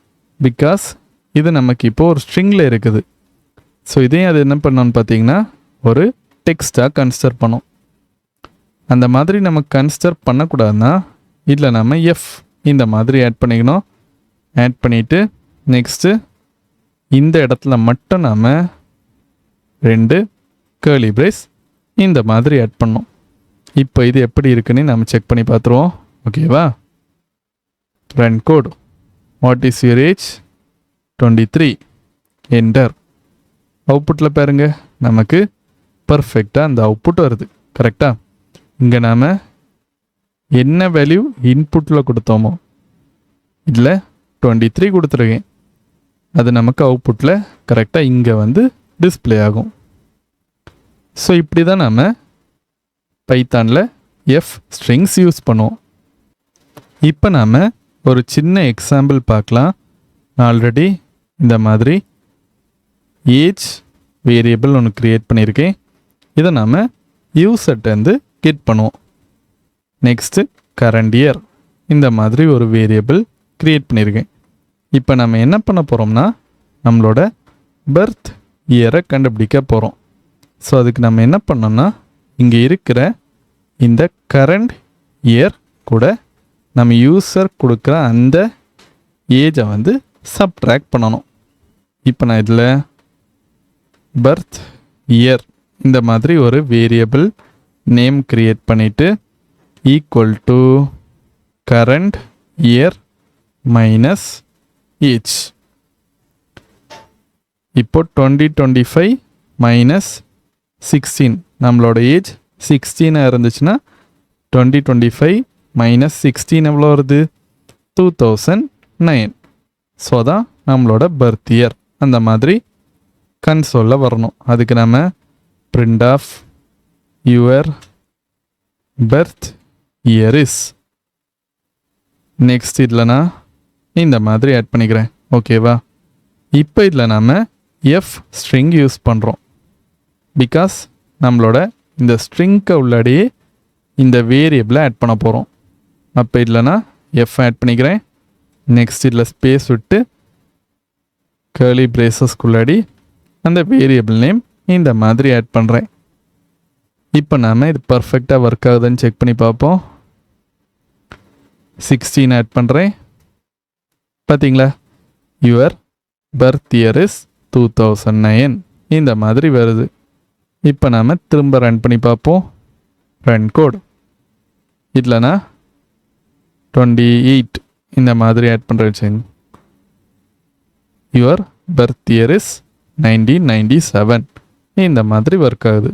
பிகாஸ் இது நமக்கு இப்போது ஒரு ஸ்ட்ரிங்கில் இருக்குது. ஸோ இதையும் அது என்ன பண்ணோன்னு பார்த்தீங்கன்னா ஒரு டெக்ஸ்ட்டாக கன்சிடர் பண்ணோம். அந்த மாதிரி நம்ம கன்சிடர் பண்ணக்கூடாதுன்னா இதில் நம்ம எஃப் இந்த மாதிரி ஆட் பண்ணிக்கணும். ஆட் பண்ணிவிட்டு நெக்ஸ்ட்டு இந்த இடத்துல மட்டும் நாம் 2 கர்லி பிரேஸ் இந்த மாதிரி ஆட் பண்ணோம். இப்போ இது எப்படி இருக்குன்னு நம்ம செக் பண்ணி பார்த்துருவோம். ஓகேவா? Run code. What is your age? 23. Enter. அவுட்புட்டில் பாருங்க, நமக்கு பர்ஃபெக்டாக அந்த அவுட்புட் வருது. கரெக்டாக இங்கே நாம் என்ன வேல்யூ இன்புட்டில் கொடுத்தோமோ இதில் 23 கொடுத்துருக்கேன். அது நமக்கு அவுட்புட்டில் கரெக்டாக இங்கே வந்து டிஸ்பிளே ஆகும். ஸோ இப்படி தான் நாம் பைத்தானில் எஃப் ஸ்ட்ரிங்ஸ் யூஸ் பண்ணுவோம். இப்போ நாம் ஒரு சின்ன எக்ஸாம்பிள் பார்க்கலாம். நான் ஆல்ரெடி இந்த மாதிரி ஏஜ் வேரியபிள் ஒன்று க்ரியேட் பண்ணியிருக்கேன். இதை நாம் யூசர்ட்டேருந்து கெட் பண்ணுவோம். நெக்ஸ்ட்டு கரண்ட் இயர் இந்த மாதிரி ஒரு வேரியபிள் க்ரியேட் பண்ணியிருக்கேன். இப்போ நம்ம என்ன பண்ண போகிறோம்னா நம்மளோட பர்த் இயரை கண்டுபிடிக்க போகிறோம். ஸோ அதுக்கு நம்ம என்ன பண்ணோம்னா இங்கே இருக்கிற இந்த கரண்ட் இயர் கூட நம்ம யூசர் கொடுக்குற அந்த ஏஜை வந்து சப்ட்ராக்ட் பண்ணணும். இப்போ நான் இதில் பர்த் இயர் இந்த மாதிரி ஒரு வேரியபிள் நேம் க்ரியேட் பண்ணிவிட்டு equal to current year minus age. இப்போ 2025 மைனஸ் 16 நம்மளோட ஏஜ் 16 இருந்துச்சுன்னா 2025 மைனஸ் 16 எவ்வளோ வருது? 2009. ஸோ தான் நம்மளோட பர்த் இயர் அந்த மாதிரி கன்சோலில் வரணும். அதுக்கு நம்ம print of your birth year is. Next இதில் நான் இந்த மாதிரி ஆட் பண்ணிக்கிறேன். ஓகேவா? இப்போ இதில் நம்ம எஃப் ஸ்ட்ரிங் யூஸ் பண்ணுறோம். பிகாஸ் நம்மளோட இந்த ஸ்ட்ரிங்க்கு உள்ளாடியே இந்த வேரியபிளை ஆட் பண்ண போகிறோம். அப்போ இதில் நான் எஃப் ஆட் பண்ணிக்கிறேன். நெக்ஸ்ட் இதில் ஸ்பேஸ் விட்டு கர்லி பிரேசஸ்க்குள்ளாடி அந்த வேரியபிள் நேம் இந்த மாதிரி ஆட் பண்ணுறேன். இப்போ நாம் இது பர்ஃபெக்டாக ஒர்க் ஆகுதுன்னு செக் பண்ணி பார்ப்போம். 16 ஆட் பண்ணுறேன். பார்த்தீங்களா? யுவர் பர்த் இயர் இஸ் 2009 இந்த மாதிரி வருது. இப்போ நாம் திரும்ப ரன் பண்ணி பார்ப்போம். Run code. இதில் நான் 28 இந்த மாதிரி ஆட் பண்ணுறேன். யுவர் பர்த் இயர் இஸ் 1997 இந்த மாதிரி ஒர்க் ஆகுது.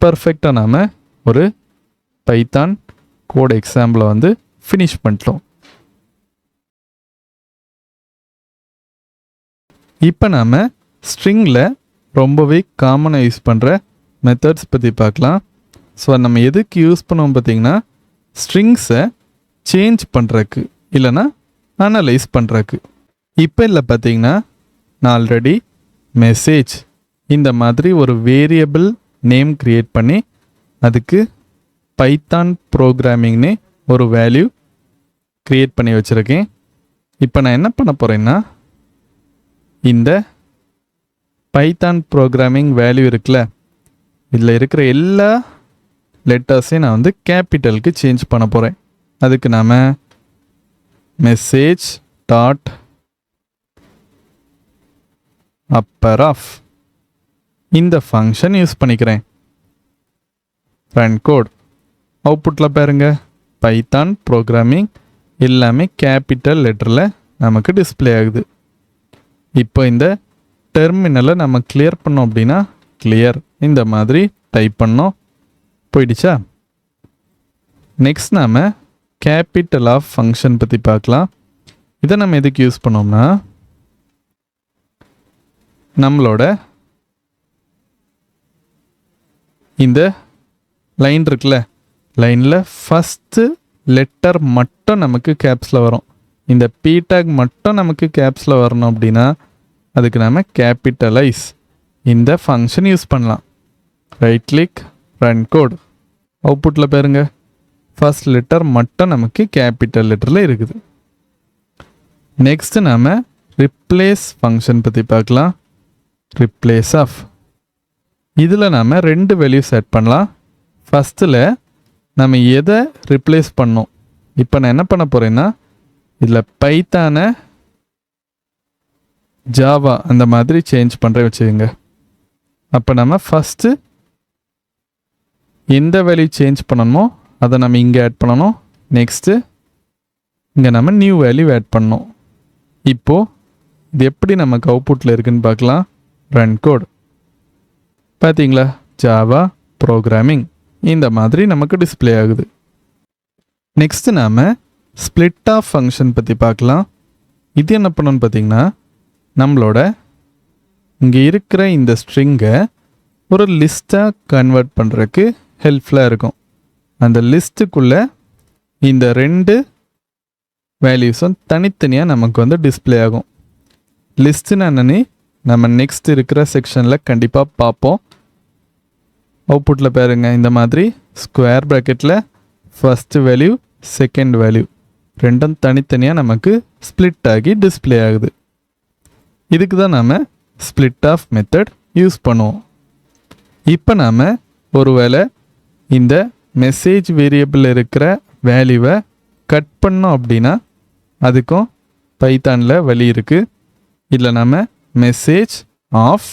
பர்ஃபெக்டாக நாம் ஒரு பைத்தான் கோட் எக்ஸாம்பிளை வந்து ஃபினிஷ் பண்ணிட்டோம். இப்போ நாம் ஸ்ட்ரிங்கில் ரொம்பவே காமனாக யூஸ் பண்ணுற மெத்தட்ஸ் பற்றி பார்க்கலாம். ஸோ நம்ம எதுக்கு யூஸ் பண்ணுவோம் பார்த்திங்கன்னா, ஸ்ட்ரிங்ஸை சேஞ்ச் பண்ணுறக்கு இல்லைனா அனலைஸ் பண்ணுறக்கு. இப்போ இல்லை பார்த்திங்கன்னா, நான் ஆல்ரெடி மெசேஜ் இந்த மாதிரி ஒரு வேரியபிள் நேம் க்ரியேட் பண்ணி அதுக்கு பைத்தான் ப்ரோக்ராமிங்னு ஒரு வேல்யூ க்ரியேட் பண்ணி வச்சுருக்கேன். இப்போ நான் என்ன பண்ண போகிறேன்னா, இந்த பைத்தான் ப்ரோக்ராமிங் வேல்யூ இருக்குல்ல, இதில் இருக்கிற எல்லா லெட்டர்ஸையும் நான் வந்து கேபிட்டலுக்கு சேஞ்ச் பண்ண போகிறேன். அதுக்கு நாம் மெசேஜ் டாட் அப்பர் ஆஃப் இந்த ஃபங்க்ஷன் யூஸ் பண்ணிக்கிறேன். Run code. அவுட்புட்டில் பாருங்க, பைத்தான் ப்ரோக்ராமிங் எல்லாமே கேபிட்டல் லெட்டரில் நமக்கு டிஸ்பிளே ஆகுது. இப்போ இந்த டெர்மினலை நம்ம கிளியர் பண்ணோம் அப்படின்னா கிளியர் இந்த மாதிரி டைப் பண்ணோம். போயிடுச்சா? நெக்ஸ்ட் நாம் கேபிட்டல் ஆஃப் ஃபங்க்ஷன் பற்றி பார்க்கலாம். இதை நம்ம எதுக்கு யூஸ் பண்ணோம்னா நம்மளோட இந்த லைன் இருக்குல்ல, லைனில் ஃபஸ்ட்டு லெட்டர் மட்டும் நமக்கு கேப்ஸில் வரும். இந்த பி டேக் மட்டும் நமக்கு கேப்ஸில் வரணும் அப்படின்னா அதுக்கு நம்ம கேபிட்டலைஸ் இந்த ஃபங்க்ஷன் யூஸ் பண்ணலாம். Right click, run code. அவுட்புட்டில் பாருங்க, ஃபர்ஸ்ட் லெட்டர் மட்டும் நமக்கு கேபிட்டல் லெட்டரில் இருக்குது. நெக்ஸ்ட்டு நாம் ரிப்ளேஸ் ஃபங்க்ஷன் பற்றி பார்க்கலாம். ரிப்ளேஸ் ஆஃப், இதில் நாம் 2 வேல்யூஸ் செட் பண்ணலாம். ஃபஸ்ட்டில் நம்ம எதை ரிப்ளேஸ் பண்ணோம், இப்போ நான் என்ன பண்ண போகிறேன்னா இதில் பைத்தானை ஜாவா அந்த மாதிரி சேஞ்ச் பண்ணுறேன் வச்சுக்கோங்க. அப்போ நம்ம ஃபஸ்ட்டு எந்த வேல்யூ சேஞ்ச் பண்ணணுமோ அதை நம்ம இங்கே ஆட் பண்ணணும். நெக்ஸ்ட்டு இங்கே நம்ம நியூ வேல்யூ ஆட் பண்ணணும். இப்போது இது எப்படி நமக்கு அவுட்புட்டில் இருக்குன்னு பார்க்கலாம். Run code. பார்த்தீங்களா, ஜாவா ப்ரோக்ராமிங் இந்த மாதிரி நமக்கு டிஸ்பிளே ஆகுது. நெக்ஸ்ட்டு நாம் ஸ்ப்ளிட் ஆஃப் ஃபங்க்ஷன் பற்றி பார்க்கலாம். இது என்ன பண்ணணும்னு பார்த்தீங்கன்னா நம்மளோட இங்கே இருக்கிற இந்த ஸ்ட்ரிங்கை ஒரு லிஸ்ட்டாக கன்வெர்ட் பண்ணுறதுக்கு ஹெல்ப்ஃபுல்லாக இருக்கும். அந்த லிஸ்ட்டுக்குள்ளே இந்த 2 வேல்யூஸும் தனித்தனியாக நமக்கு டிஸ்பிளே ஆகும். லிஸ்ட்டுன்னு என்னன்னு நம்ம நெக்ஸ்ட் இருக்கிற செக்ஷனில் கண்டிப்பாக பார்ப்போம். அவுட்புட்டில் பாருங்க, இந்த மாதிரி ஸ்கொயர் ப்ராக்கெட்டில் ஃபஸ்ட்டு வேல்யூ செகண்ட் வேல்யூ ரெண்டும் தனித்தனியாக நமக்கு ஸ்ப்ளிட் ஆகி டிஸ்பிளே ஆகுது. இதுக்கு தான் நாம் ஸ்ப்ளிட் ஆஃப் மெத்தட் யூஸ் பண்ணுவோம். இப்போ நாம் ஒருவேளை இந்த மெசேஜ் வேரியபிள் இருக்கிற வேல்யூவை கட் பண்ணோம் அப்படின்னா அதுக்கும் பைத்தானில் வழி இருக்குது. இதில் நம்ம மெசேஜ் ஆஃப்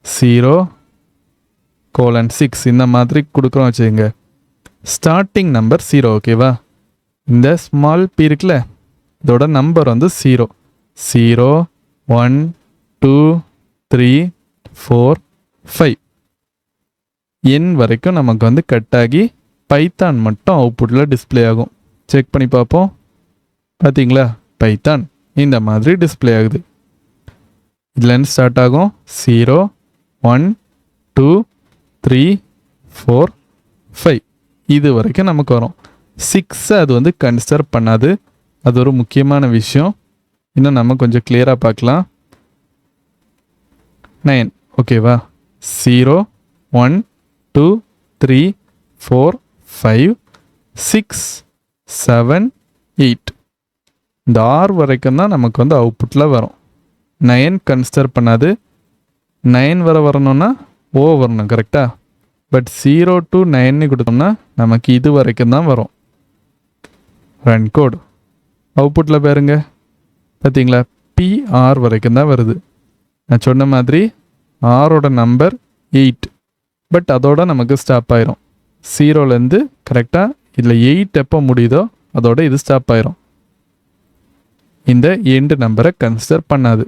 0:6 இந்த மாதிரி கொடுக்குறோம் வச்சுக்கோங்க. ஸ்டார்டிங் நம்பர் 0, ஓகேவா? இந்த ஸ்மால் பி இருக்குல்ல, இதோட நம்பர் 0. 0 1 2 3 4 5 என் வரைக்கும் நமக்கு கட் ஆகி பைத்தான் மட்டும் அவுட்புட்டில் டிஸ்பிளே ஆகும். செக் பண்ணி பார்ப்போம். பார்த்தீங்களா, பைத்தான் இந்த மாதிரி டிஸ்பிளே ஆகுது. இதுலேருந்து ஸ்டார்ட் ஆகும் 0 1 2 3 4 5 இது வரைக்கும் நமக்கு வரும். 6 அது கன்சிடர் பண்ணாது. அது ஒரு முக்கியமான விஷயம். இன்னும் நம்ம கொஞ்சம் கிளியராக பார்க்கலாம். 9, ஓகேவா? 0 1 2 3 4 5 6 7 8 இந்த 6 வரைக்கும் தான் நமக்கு அவுட்புட்டில் வரும். 9 கன்சிடர் பண்ணாது. 9 வரணும்னா ஓ வரணும், கரெக்டாக? பட் 0 to 9 கொடுத்தோம்னா நமக்கு இது வரைக்கும் தான் வரும். Run code. அவுட்புட்டில் பாருங்க, பார்த்தீங்களா, பிஆர் வரைக்கும் தான் வருது. நான் சொன்ன மாதிரி ஆரோட நம்பர் 8, பட் அதோட நமக்கு ஸ்டாப் ஆயிரும். 0லேருந்து கரெக்டாக இதில் 8 எப்போ முடியுதோ அதோட இது ஸ்டாப் ஆயிரும். இந்த எண்டு நம்பரை கன்சிடர் பண்ணாது.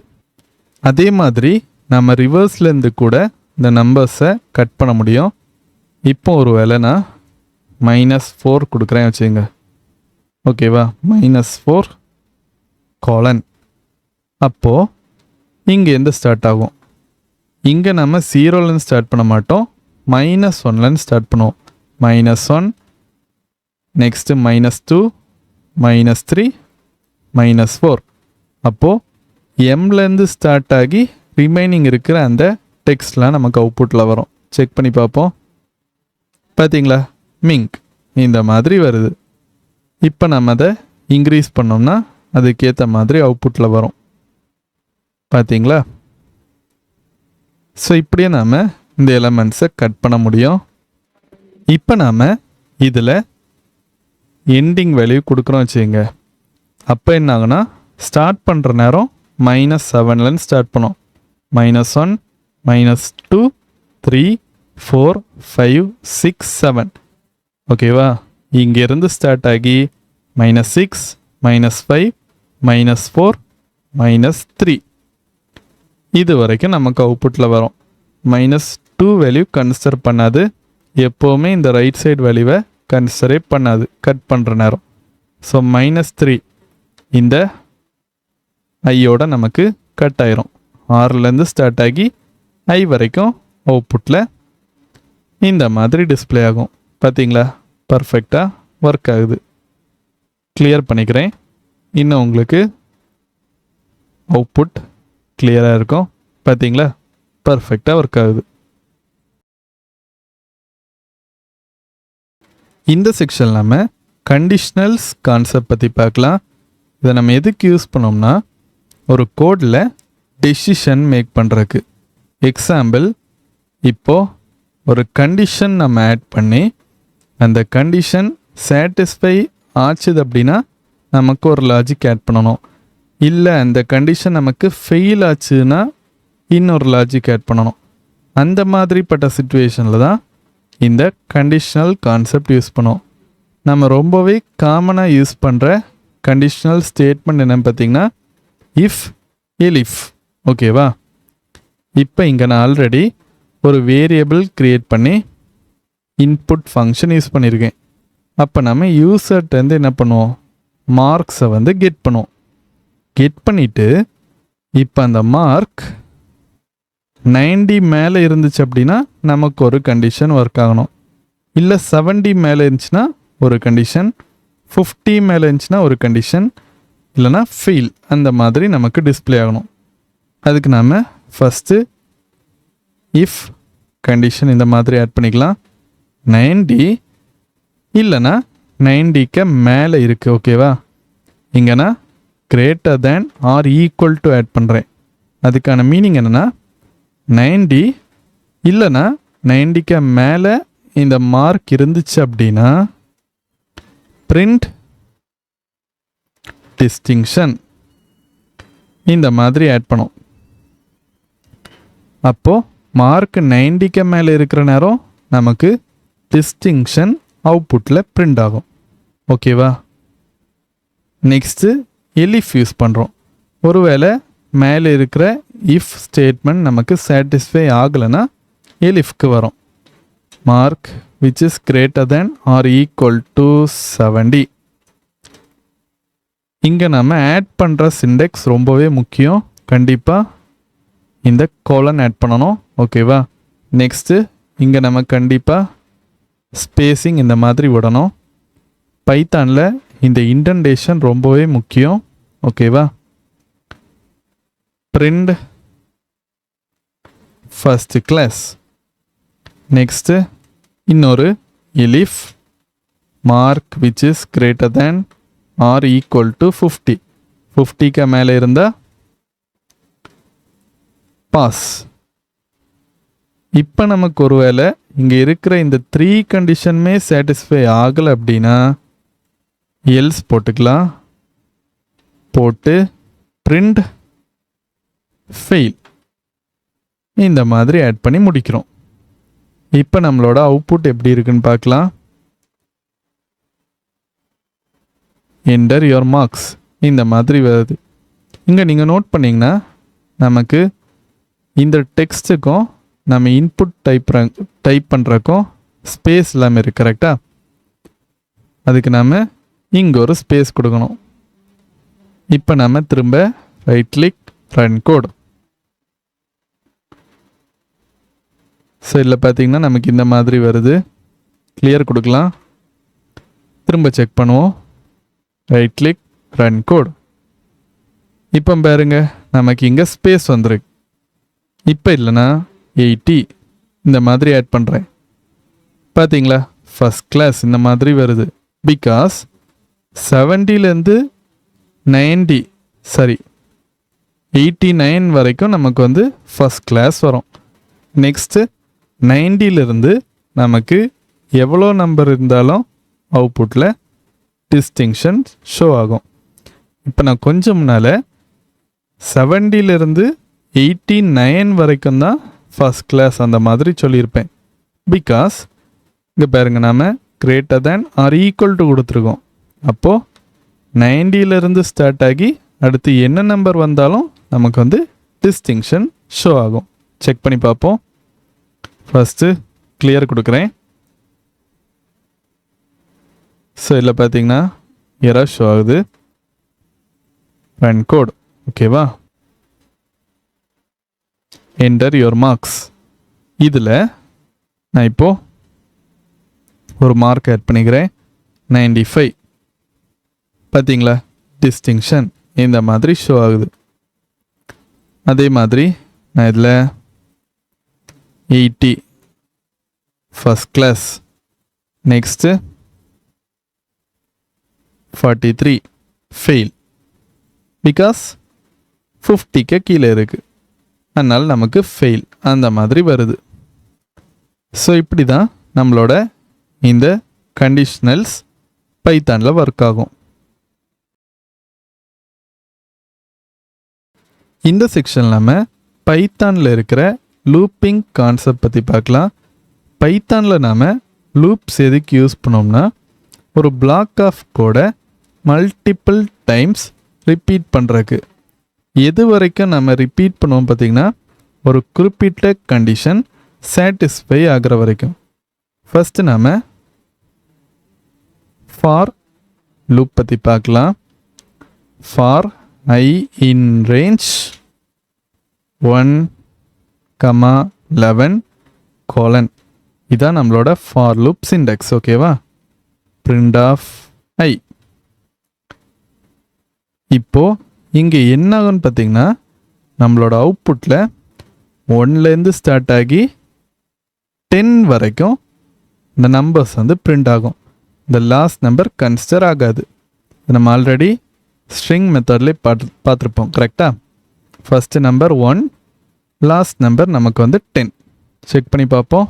அதே மாதிரி நம்ம ரிவர்ஸ்லேருந்து கூட இந்த நம்பர்ஸை கட் பண்ண முடியும். இப்போ ஒரு வேளை நான் -4 கொடுக்குறேன் வச்சுங்க, ஓகேவா? -4: அப்போது இங்கே எந்த ஸ்டார்ட் ஆகும்? இங்கே நம்ம 0லேருந்து ஸ்டார்ட் பண்ண மாட்டோம், -1லேருந்து ஸ்டார்ட் பண்ணுவோம். -1, நெக்ஸ்ட்டு -2, -3, -4. அப்போது எம்லேருந்து ஸ்டார்ட் ஆகி ரிமைனிங் இருக்கிற அந்த டெக்ஸ்ட்லாம் நமக்கு அவுட்புட்டில் வரும். செக் பண்ணி பார்ப்போம். பார்த்தீங்களா, மிங்க் இந்த மாதிரி வருது. இப்போ நம்ம அதை இன்க்ரீஸ் பண்ணோம்னா அதுக்கேற்ற மாதிரி அவுட்புட்டில் வரும். பார்த்தீங்களா? ஸோ இப்படியே நாம் இந்த எலமெண்ட்ஸை கட் பண்ண முடியும். இப்போ நாம் இதில் எண்டிங் வேல்யூ கொடுக்குறோம் வச்சுங்க. அப்போ என்ன ஆகுனா, ஸ்டார்ட் பண்ணுற நேரம் -7லேருந்து ஸ்டார்ட் பண்ணோம். -1, -2, 3, 4, 5, 6, 7, ஓகேவா? இங்கேருந்து ஸ்டார்ட் ஆகி -6, -5, -4, -3 இது வரைக்கும் நமக்கு அவுட்புட்டில் வரும். -2 வேல்யூ கன்சிடர் பண்ணாது. எப்போவுமே இந்த ரைட் சைடு வேல்யூவை கன்சிடரே பண்ணாது கட் பண்ணுற நேரம். ஸோ -3 இந்த ஐயோட நமக்கு கட் ஆயிரும். ஆறுலேருந்து ஸ்டார்ட் ஆகி ஐ வரைக்கும் அவுட்புட்டில் இந்த மாதிரி டிஸ்பிளே ஆகும். பார்த்தீங்களா, பர்ஃபெக்டாக ஒர்க் ஆகுது. கிளியர் பண்ணிக்கிறேன். இன்னும் உங்களுக்கு அவுட்புட் கிளியராக இருக்கும். பார்த்தீங்களா, பர்ஃபெக்டாக ஒர்க் ஆகுது. இந்த செக்ஷன் நம்ம கண்டிஷ்னல்ஸ் கான்செப்ட் பற்றி பார்க்கலாம். இதை நம்ம எதுக்கு யூஸ் பண்ணோம்னா, ஒரு கோடில் டெசிஷன் மேக் பண்ணுறதுக்கு. எக்ஸாம்பிள், இப்போது ஒரு கண்டிஷன் நம்ம ஆட் பண்ணி அந்த கண்டிஷன் சாட்டிஸ்ஃபை ஆச்சுது அப்படின்னா நமக்கு ஒரு லாஜிக் ஆட் பண்ணணும். இல்லை அந்த கண்டிஷன் நமக்கு ஃபெயில் ஆச்சுன்னா இன்னொரு லாஜிக் ஆட் பண்ணணும். அந்த மாதிரிப்பட்ட சிச்சுவேஷனில் தான் இந்த கண்டிஷ்னல் கான்செப்ட் யூஸ் பண்ணுவோம். நம்ம ரொம்பவே காமனாக யூஸ் பண்ணுற கண்டிஷ்னல் ஸ்டேட்மெண்ட் என்னன்னு பார்த்தீங்கன்னா இஃப் எலிஃப். ஓகேவா, இப்போ இங்கே நான் ஆல்ரெடி ஒரு வேரியபிள் க்ரியேட் பண்ணி இன்புட் ஃபங்க்ஷன் யூஸ் பண்ணியிருக்கேன். அப்போ நம்ம யூசர்ட்டேருந்து என்ன பண்ணுவோம், மார்க்ஸை வந்து கெட் பண்ணுவோம். கெட் பண்ணிவிட்டு இப்போ அந்த மார்க் 90 மேலே இருந்துச்சு அப்படின்னா நமக்கு ஒரு கண்டிஷன் ஒர்க் ஆகணும். இல்லை 70 மேலே இருந்துச்சுன்னா ஒரு கண்டிஷன், 50 மேலே இருந்துச்சுன்னா ஒரு கண்டிஷன், இல்லைனா ஃபெயில், அந்த மாதிரி நமக்கு டிஸ்பிளே ஆகணும். அதுக்கு நாம் ஃபஸ்ட்டு இஃப் கண்டிஷன் இந்த மாதிரி ஆட் பண்ணிக்கலாம். 90 இல்லைனா 90க்கு மேலே இருக்குது. ஓகேவா, இங்கே நான் greater than or equal to add பண்ணுறேன். அதுக்கான மீனிங் என்னென்னா 90 இல்லைனா 90க்கு மேலே இந்த மார்க் இருந்துச்சு அப்படின்னா பிரிண்ட் டிஸ்டிங்ஷன் இந்த மாதிரி ஆட் பண்ணும். அப்போது மார்க் 90க்கு மேலே இருக்கிற நேரம் நமக்கு டிஸ்டிங்ஷன் அவுட்புட்டில் பிரிண்ட் ஆகும். ஓகேவா, நெக்ஸ்ட்டு எலிஃப் யூஸ் பண்ணுறோம். ஒருவேளை மேலே இருக்கிற இஃப் ஸ்டேட்மெண்ட் நமக்கு சாட்டிஸ்ஃபை ஆகலைன்னா எலிஃப்க்கு வரும். Mark which is greater than or equal to 70. இங்கே நம்ம ஆட் பண்ணுற சிண்டெக்ஸ் ரொம்பவே முக்கியம். கண்டிப்பாக இந்த கோலன் ஆட் பண்ணணும். ஓகேவா, நெக்ஸ்ட்டு இங்கே நம்ம கண்டிப்பாக ஸ்பேஸிங் இந்த மாதிரி விடணும். பைத்தானில் இந்த இண்டென்டேஷன் ரொம்பவே முக்கியம். ஓகேவா, பிரிண்ட் ஃபர்ஸ்ட் கிளாஸ். நெக்ஸ்ட்டு இன்னொரு elif mark which is greater than or equal to 50. 50க்கு மேலே இருந்தால் பாஸ். இப்போ நமக்கு ஒரு வேளை இங்கே இருக்கிற இந்த 3 கண்டிஷனுமே சாட்டிஸ்ஃபை ஆகலை அப்படின்னா எல்ஸ் போட்டுக்கலாம். போட்டு பிரிண்ட் ஃபெயில் இந்த மாதிரி ஆட் பண்ணி முடிக்கிறோம். இப்போ நம்மளோட அவுட்புட் எப்படி இருக்குன்னு பார்க்கலாம். என்டர் யுவர் மார்க்ஸ் இந்த மாதிரி வருது. இங்கே நீங்கள் நோட் பண்ணிங்கன்னா நமக்கு இந்த டெக்ஸ்ட்டுக்கும் நம்ம இன்புட் டைப் பண்ணுறக்கும் ஸ்பேஸ் இல்லாமல் இருக்குது. கரெக்டாக, அதுக்கு நம்ம இங்கே ஒரு ஸ்பேஸ் கொடுக்கணும். இப்போ நம்ம திரும்ப ரைட் கிளிக் ரன் கோட். சைடில் பார்த்தீங்கன்னா நமக்கு இந்த மாதிரி வருது. கிளியர் கொடுக்கலாம். திரும்ப செக் பண்ணுவோம். Right click run code. இப்போ பாருங்க நமக்கு இங்கே ஸ்பேஸ் வந்துருக்கு. இப்போ இல்லைனா 80 இந்த மாதிரி ஆட் பண்ணுறேன். பார்த்தீங்களா, ஃபஸ்ட் கிளாஸ் இந்த மாதிரி வருது. பிகாஸ் 70லேருந்து 89 வரைக்கும் நமக்கு வந்து ஃபஸ்ட் கிளாஸ் வரும். நெக்ஸ்ட்டு 90லேருந்து நமக்கு எவ்வளோ நம்பர் இருந்தாலும் அவுட்புட்டில் டிஸ்டிங்ஷன் ஷோ ஆகும். இப்போ நான் கொஞ்சம் முன்னால் 70லேருந்து 89 வரைக்கும் தான் ஃபஸ்ட் கிளாஸ் அந்த மாதிரி சொல்லியிருப்பேன். பிகாஸ் இங்கே பாருங்கள் நாம் greater than or equal to கொடுத்துருக்கோம். அப்போது 90லேருந்து ஸ்டார்ட் ஆகி அடுத்து என்ன நம்பர் வந்தாலும் நமக்கு வந்து டிஸ்டிங்ஷன் ஷோ ஆகும். செக் பண்ணி பார்ப்போம். ஃபஸ்ட்டு கிளியர் கொடுக்குறேன். ஸோ இதில் பார்த்தீங்கன்னா எரர் ஷோ ஆகுது. Run code. ஓகேவா? Enter your marks. இதில் நான் இப்போது ஒரு மார்க் ஆட் பண்ணிக்கிறேன். 95. பார்த்தீங்களா? டிஸ்டிங்ஷன் இந்த மாதிரி ஷோ ஆகுது. அதே மாதிரி நான் இதில் 80 first class, next 43 fail. Because 50க்கு கீழே இருக்குது, அதனால் நமக்கு ஃபெயில் அந்த மாதிரி வருது. ஸோ இப்படி தான் நம்மளோட இந்த கண்டிஷனல்ஸ் பைத்தானில் ஒர்க் ஆகும். இந்த செக்ஷன் நம்ம பைத்தானில் இருக்கிற லூப்பிங் கான்செப்ட் பற்றி பார்க்கலாம். பைத்தானில் நாம் லூப்ஸ் எதுக்கு யூஸ் பண்ணோம்னா, ஒரு பிளாக் ஆஃப் கோடை மல்டிபிள் டைம்ஸ் ரிப்பீட் பண்ணுறக்கு. எது வரைக்கும் நம்ம ரிப்பீட் பண்ணுவோம் பார்த்திங்கன்னா, ஒரு குறிப்பிட்ட கண்டிஷன் சாட்டிஸ்ஃபை ஆகிற வரைக்கும். ஃபஸ்ட்டு நாம் ஃபார் லூப் பற்றி பார்க்கலாம். For I in range 1,11 colon. இதான் நம்மளோட ஃபார் லூப் சிண்டெக்ஸ். ஓகேவா? print of I. இப்போ இங்கே என்ன ஆகும்னு பார்த்தீங்கன்னா, நம்மளோட அவுட்புட்டில் 1லேருந்து ஸ்டார்ட் ஆகி 10 வரைக்கும் இந்த நம்பர்ஸ் வந்து பிரிண்ட் ஆகும். இந்த லாஸ்ட் நம்பர் கன்சிடர் ஆகாது. நம்ம ஆல்ரெடி ஸ்ட்ரிங் மெத்தட்லேயே பார்த்துருப்போம். கரெக்டாக? ஃபஸ்ட்டு நம்பர் 1, லாஸ்ட் நம்பர் நமக்கு வந்து 10. செக் பண்ணி பார்ப்போம்.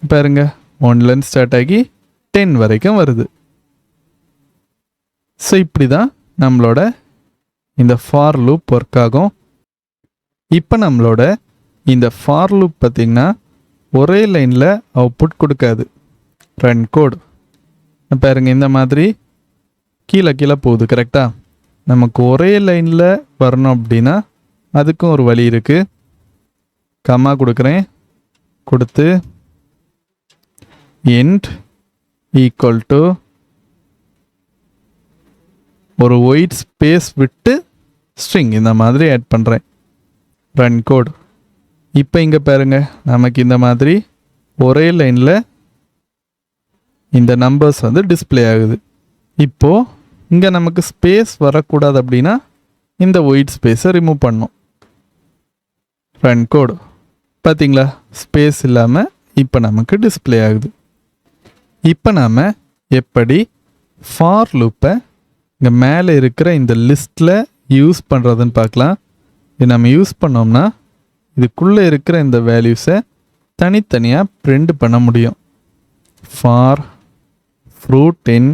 பாருங்க, 1லேருந்து ஸ்டார்ட் ஆகி 10 வரைக்கும் வருது. ஸோ இப்படி தான் நம்மளோட இந்த ஃபார் லூப் ஒர்க் ஆகும். இப்போ நம்மளோட இந்த ஃபார் லூப் பார்த்திங்கன்னா ஒரே லைனில் அவுட்புட் கொடுக்காது. ரன் கோட் பாருங்க, இந்த மாதிரி கீழே கீழே போகுது. கரெக்டாக? நமக்கு ஒரே லைனில் வரணும் அப்படின்னா அதுக்கும் ஒரு வழி இருக்குது. கம்மா கொடுக்குறேன், கொடுத்து end ஈக்குவல் டு ஒரு ஒயிட் ஸ்பேஸ் விட்டு ஸ்ட்ரிங் இந்த மாதிரி ஆட் பண்ணுறேன். Run code. இப்போ இங்கே பாருங்க, நமக்கு இந்த மாதிரி ஒரே லைனில் இந்த நம்பர்ஸ் வந்து டிஸ்பிளே ஆகுது. இப்போது இங்கே நமக்கு ஸ்பேஸ் வரக்கூடாது அப்படின்னா இந்த ஒயிட் ஸ்பேஸை ரிமூவ் பண்ணணும். Run code. பார்த்தீங்களா? ஸ்பேஸ் இல்லாமல் இப்போ நமக்கு டிஸ்பிளே ஆகுது. இப்போ நாம் எப்படி ஃபார் லூப்பை இங்கே மேலே இருக்கிற இந்த லிஸ்ட்டில் யூஸ் பண்ணுறதுன்னு பார்க்கலாம். இது நம்ம யூஸ் பண்ணோம்னா இதுக்குள்ளே இருக்கிற இந்த வேல்யூஸை தனித்தனியாக பிரிண்ட் பண்ண முடியும். For fruit in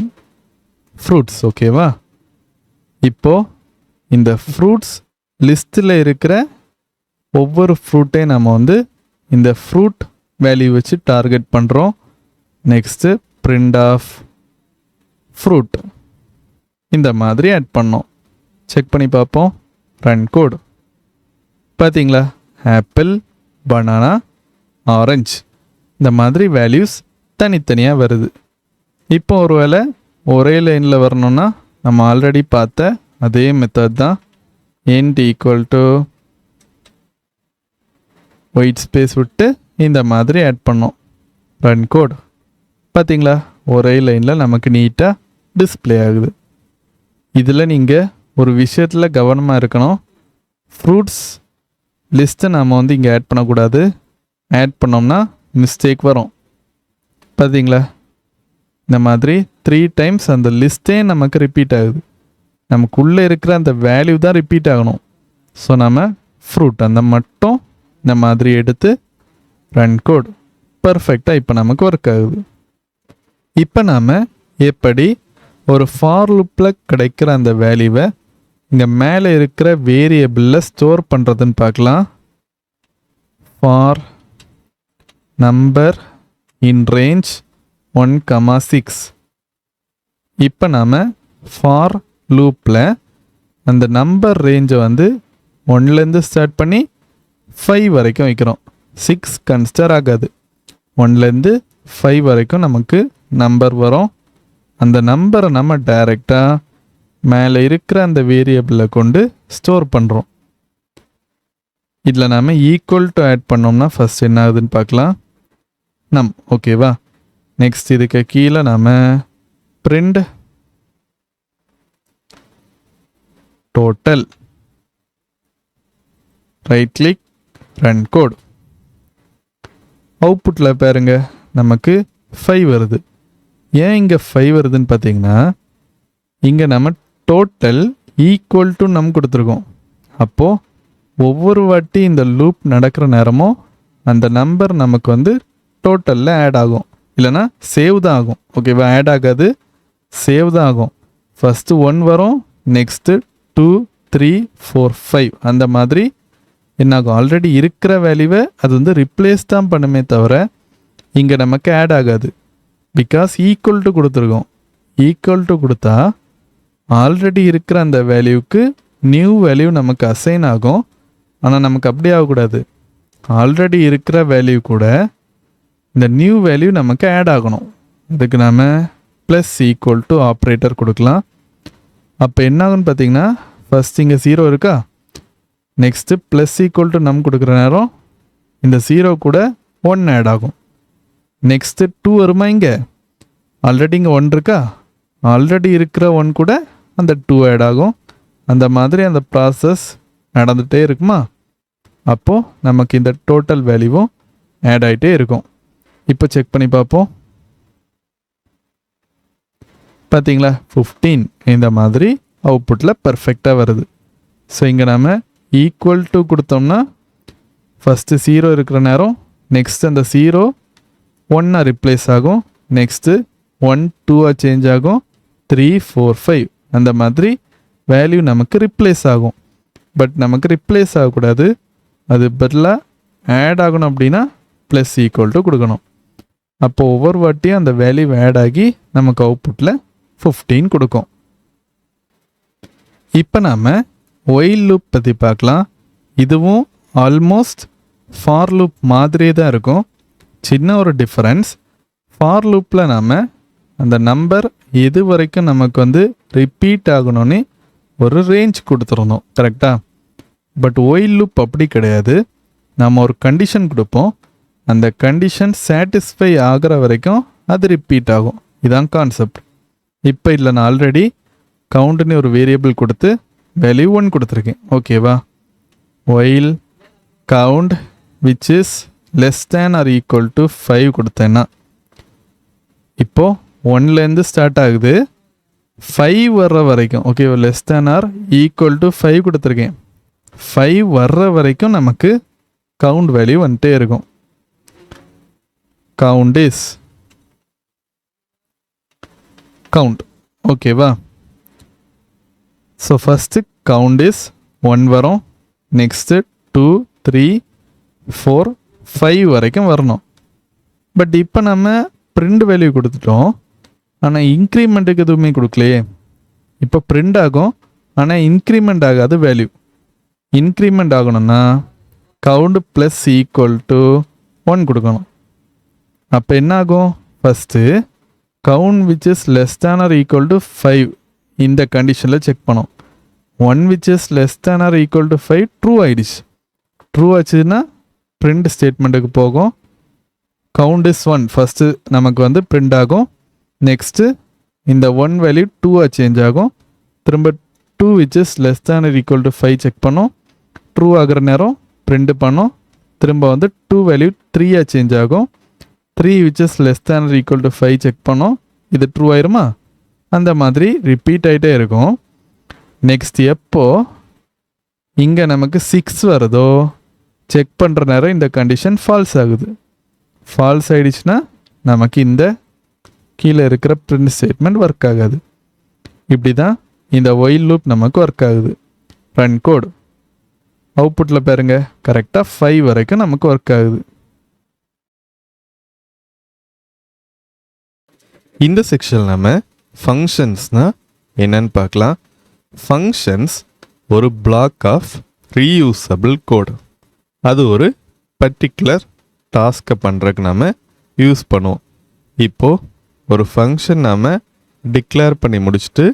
fruits. ஓகேவா? இப்போது இந்த ஃப்ரூட்ஸ் லிஸ்ட்டில் இருக்கிற ஒவ்வொரு ஃப்ரூட்டையும் நம்ம வந்து இந்த ஃப்ரூட் வேல்யூ வச்சு டார்கெட் பண்ணுறோம். நெக்ஸ்ட்டு பிரிண்ட் ஆஃப் ஃப்ரூட் இந்த மாதிரி ஆட் பண்ணோம். செக் பண்ணி பார்ப்போம். Run code. பார்த்தீங்களா? ஆப்பிள், பனானா, ஆரஞ்சு இந்த மாதிரி வேல்யூஸ் தனித்தனியாக வருது. இப்போ ஒருவேளை ஒரே லைனில் வரணும்னா நம்ம ஆல்ரெடி பார்த்த அதே மெத்தட் தான். end equal to white space விட்டு இந்த மாதிரி ஆட் பண்ணோம். Run code. பார்த்தீங்களா? ஒரே லைனில் நமக்கு நீட்டாக டிஸ்பிளே ஆகுது. இதில் நீங்கள் ஒரு விஷயத்தில் கவனமாக இருக்கணும். ஃப்ரூட்ஸ் லிஸ்ட்டை நாம் வந்து இங்கே ஆட் பண்ணக்கூடாது. ஆட் பண்ணோம்னா மிஸ்டேக் வரும். பார்த்தீங்களா? இந்த மாதிரி 3 டைம்ஸ் அந்த லிஸ்ட்டே நமக்கு ரிப்பீட் ஆகுது. நமக்குள்ளே இருக்கிற அந்த வேல்யூ தான் ரிப்பீட் ஆகணும். ஸோ நம்ம ஃப்ரூட் அந்த மட்டும் இந்த மாதிரி எடுத்து ரன் கோட். பர்ஃபெக்டாக இப்போ நமக்கு ஒர்க் ஆகுது. இப்போ நாம் எப்படி ஒரு ஃபார் லூப்பில் கிடைக்கிற அந்த வேல்யூவை இங்கே மேலே இருக்கிற வேரியபிளில் ஸ்டோர் பண்ணுறதுன்னு பார்க்கலாம். For number in range 1,6. இப்போ நாம் ஃபார் லூப்பில் அந்த நம்பர் ரேஞ்சை வந்து 1லேருந்து ஸ்டார்ட் பண்ணி 5 வரைக்கும் வைக்கிறோம். 6 கன்சிடர் ஆகாது. 1லேருந்து 5 வரைக்கும் நமக்கு நம்பர் வரும். அந்த நம்பரை நம்ம டைரெக்டாக மேலே இருக்கிற அந்த வேரியபிளை கொண்டு ஸ்டோர் பண்ணுறோம். இதில் நாம் ஈக்குவல் டு ஆட் பண்ணோம்னா ஃபஸ்ட் என்ன ஆகுதுன்னு பார்க்கலாம். ஓகேவா. நெக்ஸ்ட் இதுக்கு கீழே நாம் print total, right click, run code. அவுட்புட்டில் பாருங்க நமக்கு 5 வருது. ஏன் இங்கே 5 வருதுன்னு பார்த்தீங்கன்னா இங்கே நம்ம டோட்டல் ஈக்குவல் டு கொடுத்துருக்கோம். அப்போது ஒவ்வொரு வாட்டி இந்த லூப் நடக்கிற நேரமும் அந்த நம்பர் நமக்கு டோட்டலில் ஆட் ஆகும், இல்லைனா சேவ் தான் ஆகும். ஓகேவா, ஆட் ஆகாது, சேவ் தான் ஆகும். ஃபஸ்ட்டு 1 வரும், நெக்ஸ்ட்டு 2, 3, 4, 5 அந்த மாதிரி என்னாகும். ஆல்ரெடி இருக்கிற வேல்யூவை அது ரிப்ளேஸ் தான் பண்ணுமே தவிர இங்கே நமக்கு ஆட் ஆகாது. பிகாஸ் ஈக்குவல் டு கொடுத்துருக்கோம். ஈக்குவல் டு கொடுத்தா ஆல்ரெடி இருக்கிற அந்த வேல்யூவுக்கு நியூ வேல்யூ நமக்கு அசைன் ஆகும். ஆனால் நமக்கு அப்படி ஆகக்கூடாது. ஆல்ரெடி இருக்கிற வேல்யூ கூட இந்த நியூ வேல்யூ நமக்கு ஆட் ஆகணும். அதுக்கு நாம் ப்ளஸ் ஈக்குவல் டு ஆப்ரேட்டர் கொடுக்கலாம். அப்போ என்ன ஆகுன்னு பார்த்தீங்கன்னா ஃபஸ்ட் இங்கே 0 இருக்கா, நெக்ஸ்ட்டு ப்ளஸ் ஈக்குவல் டு கொடுக்குற நேரம் இந்த 0 கூட 1 ஆட் ஆகும். நெக்ஸ்ட்டு 2 வருமா, இங்கே ஆல்ரெடி இங்கே 1 இருக்கா, ஆல்ரெடி இருக்கிற 1 கூட அந்த 2 ஆட் ஆகும். அந்த மாதிரி அந்த ப்ராசஸ் நடந்துகிட்டே இருக்குமா. அப்போது நமக்கு இந்த டோட்டல் வேல்யூவும் ஆட் ஆகிட்டே இருக்கும். இப்போ செக் பண்ணி பார்ப்போம். பார்த்தீங்களா 15 இந்த மாதிரி அவுட்புட்டில் பர்ஃபெக்டாக வருது. ஸோ இங்கே நாம் ஈக்குவல் டு கொடுத்தோம்னா ஃபஸ்ட்டு 0 இருக்கிற நேரம் நெக்ஸ்ட் அந்த 0 1 ரிப்ளேஸ் ஆகும், நெக்ஸ்ட்டு 1 2 சேஞ்ச் ஆகும், 3 4 5 அந்த மாதிரி வேல்யூ நமக்கு ரிப்ளேஸ் ஆகும். பட் நமக்கு ரிப்ளேஸ் ஆகக்கூடாது, அது பதிலாக ஆட் ஆகணும். அப்படின்னா ப்ளஸ் ஈக்குவல் டு கொடுக்கணும். அப்போது ஒவ்வொரு வாட்டியும் அந்த வேல்யூ ஆட் ஆகி நமக்கு அவுட்புட்டில் 15 கொடுக்கும். இப்போ நாம் ஒயில் லூப் பற்றி பார்க்கலாம். இதுவும் ஆல்மோஸ்ட் ஃபார் லூப் மாதிரியே தான் இருக்கும். சின்ன ஒரு டிஃப்ரென்ஸ், ஃபார் லூப்பில் நாம் அந்த நம்பர் எது வரைக்கும் நமக்கு ரிப்பீட் ஆகணும்னு ஒரு ரேஞ்ச் கொடுத்துருந்தோம், கரெக்டாக. பட் ஒயில் லூப் அப்படி கிடையாது. நம்ம ஒரு கண்டிஷன் கொடுப்போம், அந்த கண்டிஷன் சாட்டிஸ்ஃபை ஆகிற வரைக்கும் அது ரிப்பீட் ஆகும். இதுதான் கான்செப்ட். இப்போ இதில் நான் ஆல்ரெடி கவுண்ட்னு ஒரு வேரியபிள் கொடுத்து வேல்யூ 1 கொடுத்துருக்கேன். ஓகேவா. While count which is less than or equal to 5 கொடுத்தேன்னா இப்போது 1லேருந்து ஸ்டார்ட் ஆகுது, 5 வர்ற வரைக்கும். ஓகேவா, less than or equal to 5 கொடுத்துருக்கேன். 5 வர்ற வரைக்கும் நமக்கு கவுண்ட் வேல்யூ வந்துட்டே இருக்கும். Count is count. ஓகேவா. ஸோ ஃபஸ்ட்டு கவுண்ட் இஸ் 1 வரும், நெக்ஸ்ட்டு 2 3 4 5 வரைக்கும் வரணும். பட் இப்போ நம்ம பிரிண்ட் வேல்யூ கொடுத்துட்டோம், ஆனால் இன்க்ரிமெண்ட்டுக்கு எதுவுமே கொடுக்கலையே. இப்போ பிரிண்ட் ஆகும், ஆனால் இன்க்ரிமெண்ட் ஆகாது வேல்யூ. இன்க்ரிமெண்ட் ஆகணும்னா கவுண்ட் ப்ளஸ் ஈக்குவல் டு 1 கொடுக்கணும். அப்போ என்ன ஆகும், first count which is less than or equal to 5 இந்த கண்டிஷனில் செக் பண்ணோம். 1 which is less than or equal to 5 true ஆயிடுச்சு. ட்ரூ ஆச்சுன்னா பிரிண்ட் ஸ்டேட்மெண்ட்டுக்கு போகும். கவுண்ட் இஸ் 1 ஃபஸ்ட்டு நமக்கு பிரிண்ட் ஆகும். நெக்ஸ்ட்டு இந்த 1 வேல்யூ 2 சேஞ்ச் ஆகும். திரும்ப 2 which is less than or equal to 5 check பண்ணோம். ட்ரூ ஆகிற நேரம் பிரிண்ட் பண்ணோம். திரும்ப 2 வேல்யூ 3 சேஞ்ச் ஆகும். 3 which is less than or equal to 5 check பண்ணோம். இது ட்ரூ ஆயிருமா. அந்த மாதிரி ரிப்பீட் ஆகிட்டே இருக்கும். நெக்ஸ்ட் எப்போ இங்கே நமக்கு 6 வருதோ செக் பண்ணுற நேரம் இந்த கண்டிஷன் ஃபால்ஸ் ஆகுது. ஃபால்ஸ் ஆகிடுச்சுன்னா நமக்கு இந்த கீழே இருக்கிற பிரிண்ட் ஸ்டேட்மெண்ட் ஒர்க் ஆகாது. இப்படி தான் இந்த ஒயில் லூப் நமக்கு ஒர்க் ஆகுது. Run code. அவுட்புட்டில் பாருங்க கரெக்டாக 5 வரைக்கும் நமக்கு ஒர்க் ஆகுது. இந்த செக்ஷன் நம்ம ஃபங்க்ஷன்ஸ்னால் என்னன்னு பார்க்கலாம். ஃபங்க்ஷன்ஸ் ஒரு பிளாக் ஆஃப் ரீயூசபிள் கோட். அது ஒரு பர்டிகுலர் டாஸ்க்கை பண்ணுறதுக்கு நாம் யூஸ் பண்ணுவோம். இப்போது ஒரு ஃபங்க்ஷன் நாம் டிக்ளேர் பண்ணி முடிச்சுட்டு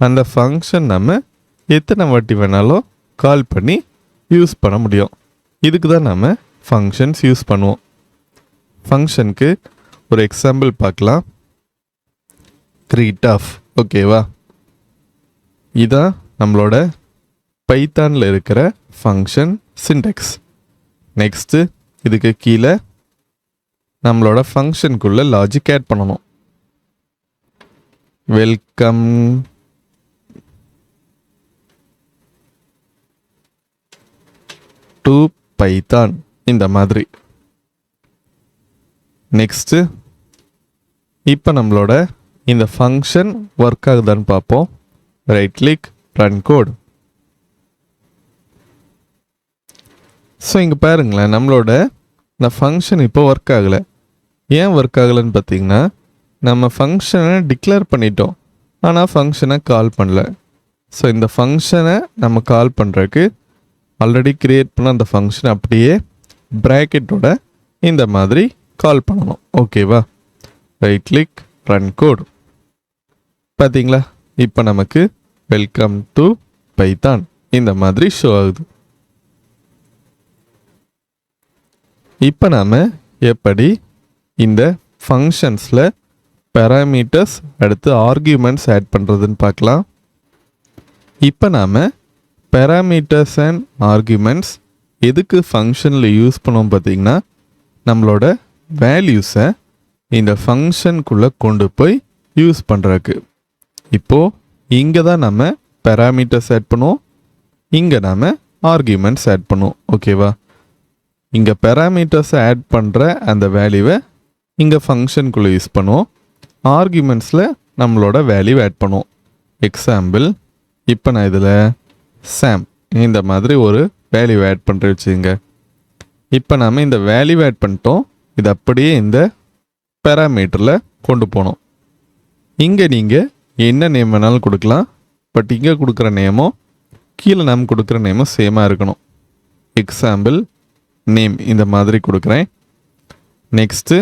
அந்த ஃபங்க்ஷன் நம்ம எத்தனை வாட்டி வேணாலும் கால் பண்ணி யூஸ் பண்ண முடியும். இதுக்கு தான் நம்ம ஃபங்க்ஷன்ஸ் யூஸ் பண்ணுவோம். ஃபங்க்ஷனுக்கு ஒரு எக்ஸாம்பிள் பார்க்கலாம். greet ஓகேவா? இதான் நம்மளோட பைத்தானில் இருக்கிற ஃபங்க்ஷன் சின்டெக்ஸ். நெக்ஸ்ட்டு இதுக்கு கீழே நம்மளோட ஃபங்க்ஷனுக்குள்ள லாஜிக் ஆட் பண்ணணும். வெல்கம் டு பைத்தான் இந்த மாதிரி. நெக்ஸ்ட்டு இப்போ நம்மளோட இந்த ஃபங்க்ஷன் ஒர்க் ஆகுதான்னு பார்ப்போம். Right click, run code. So இங்கே பாருங்களேன், நம்மளோட இந்த ஃபங்க்ஷன் இப்போ ஒர்க் ஆகலை. ஏன் ஒர்க் ஆகலைன்னு பார்த்தீங்கன்னா, நம்ம ஃபங்க்ஷனை டிக்ளேர் பண்ணிட்டோம், ஆனால் ஃபங்க்ஷனை கால் பண்ணல. ஸோ இந்த ஃபங்க்ஷனை நம்ம கால் பண்ணுறதுக்கு ஆல்ரெடி க்ரியேட் பண்ண அந்த ஃபங்க்ஷன் அப்படியே ப்ராக்கெட்டோட இந்த மாதிரி கால் பண்ணணும். ஓகேவா? Right click, run code. பார்த்தீங்களா, இப்போ நமக்கு வெல்கம் டு பைத்தான் இந்த மாதிரி ஷோ ஆகுது. இப்போ நாம் எப்படி இந்த ஃபங்க்ஷன்ஸில் பேராமீட்டர்ஸ் அடுத்து ஆர்கியூமெண்ட்ஸ் ஆட் பண்ணுறதுன்னு பார்க்கலாம். இப்போ நாம் பேராமீட்டர்ஸ் அண்ட் ஆர்கியூமெண்ட்ஸ் எதுக்கு ஃபங்க்ஷனில் யூஸ் பண்ணுவோம் பார்த்தீங்கன்னா, நம்மளோட வேல்யூஸை இந்த ஃபங்க்ஷனுக்குள்ளே கொண்டு போய் யூஸ் பண்ணுறதுக்கு. இப்போது இங்கே தான் நம்ம பேராமீட்டர்ஸ் ஆட் பண்ணுவோம், இங்கே நாம் ஆர்கியூமெண்ட்ஸ் ஆட் பண்ணுவோம். ஓகேவா? இங்கே பேராமீட்டர்ஸை ஆட் பண்ணுற அந்த வேல்யூவை இங்கே ஃபங்க்ஷனுக்குள்ளே யூஸ் பண்ணுவோம், ஆர்கியூமெண்ட்ஸில் நம்மளோட வேல்யூ ஆட் பண்ணுவோம். எக்ஸாம்பிள், இப்போ நான் இதில் சாம் இந்த மாதிரி ஒரு வேல்யூ ஆட் பண்ணுற வச்சுங்க. இப்போ நாம் இந்த வேல்யூ ஆட் பண்ணிட்டோம், இது அப்படியே இந்த பேராமீட்டரில் கொண்டு போனோம். இங்கே நீங்கள் என்ன நேம் வேணாலும் கொடுக்கலாம், பட் இங்கே கொடுக்குற நேமோ கீழே நாம் கொடுக்குற நேமோ சேமாக இருக்கணும். எக்ஸாம்பிள் நேம் இந்த மாதிரி கொடுக்குறேன். நெக்ஸ்ட்டு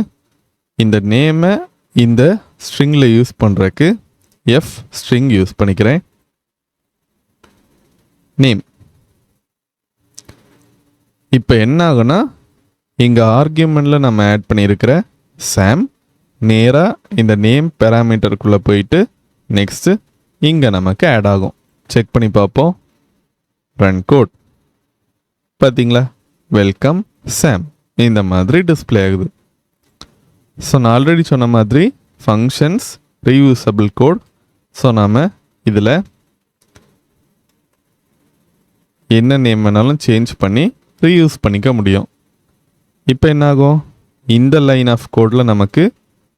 இந்த நேமை இந்த ஸ்ட்ரிங்கில் யூஸ் பண்ணுறதுக்கு எஃப் ஸ்ட்ரிங் யூஸ் பண்ணிக்கிறேன். நேம். இப்போ என்ன ஆகுனா, இங்கே ஆர்கியூமெண்ட்டில் நம்ம ஆட் பண்ணியிருக்கிற சாம் நேராக இந்த நேம் பேராமீட்டருக்குள்ளே போயிட்டு நெக்ஸ்ட்டு இங்கே நமக்கு ஆட் ஆகும். செக் பண்ணி பார்ப்போம். Run code. பார்த்தீங்களா, வெல்கம் சாம் இந்த மாதிரி டிஸ்பிளே ஆகுது. ஸோ நான் ஆல்ரெடி சொன்ன மாதிரி ஃபங்க்ஷன்ஸ் ரீயூசபிள் கோட். ஸோ நாம் இதில் என்ன நேம் வேணாலும் சேஞ்ச் பண்ணி ரீயூஸ் பண்ணிக்க முடியும். இப்போ என்னாகும், இந்த லைன் ஆஃப் கோடில் நமக்கு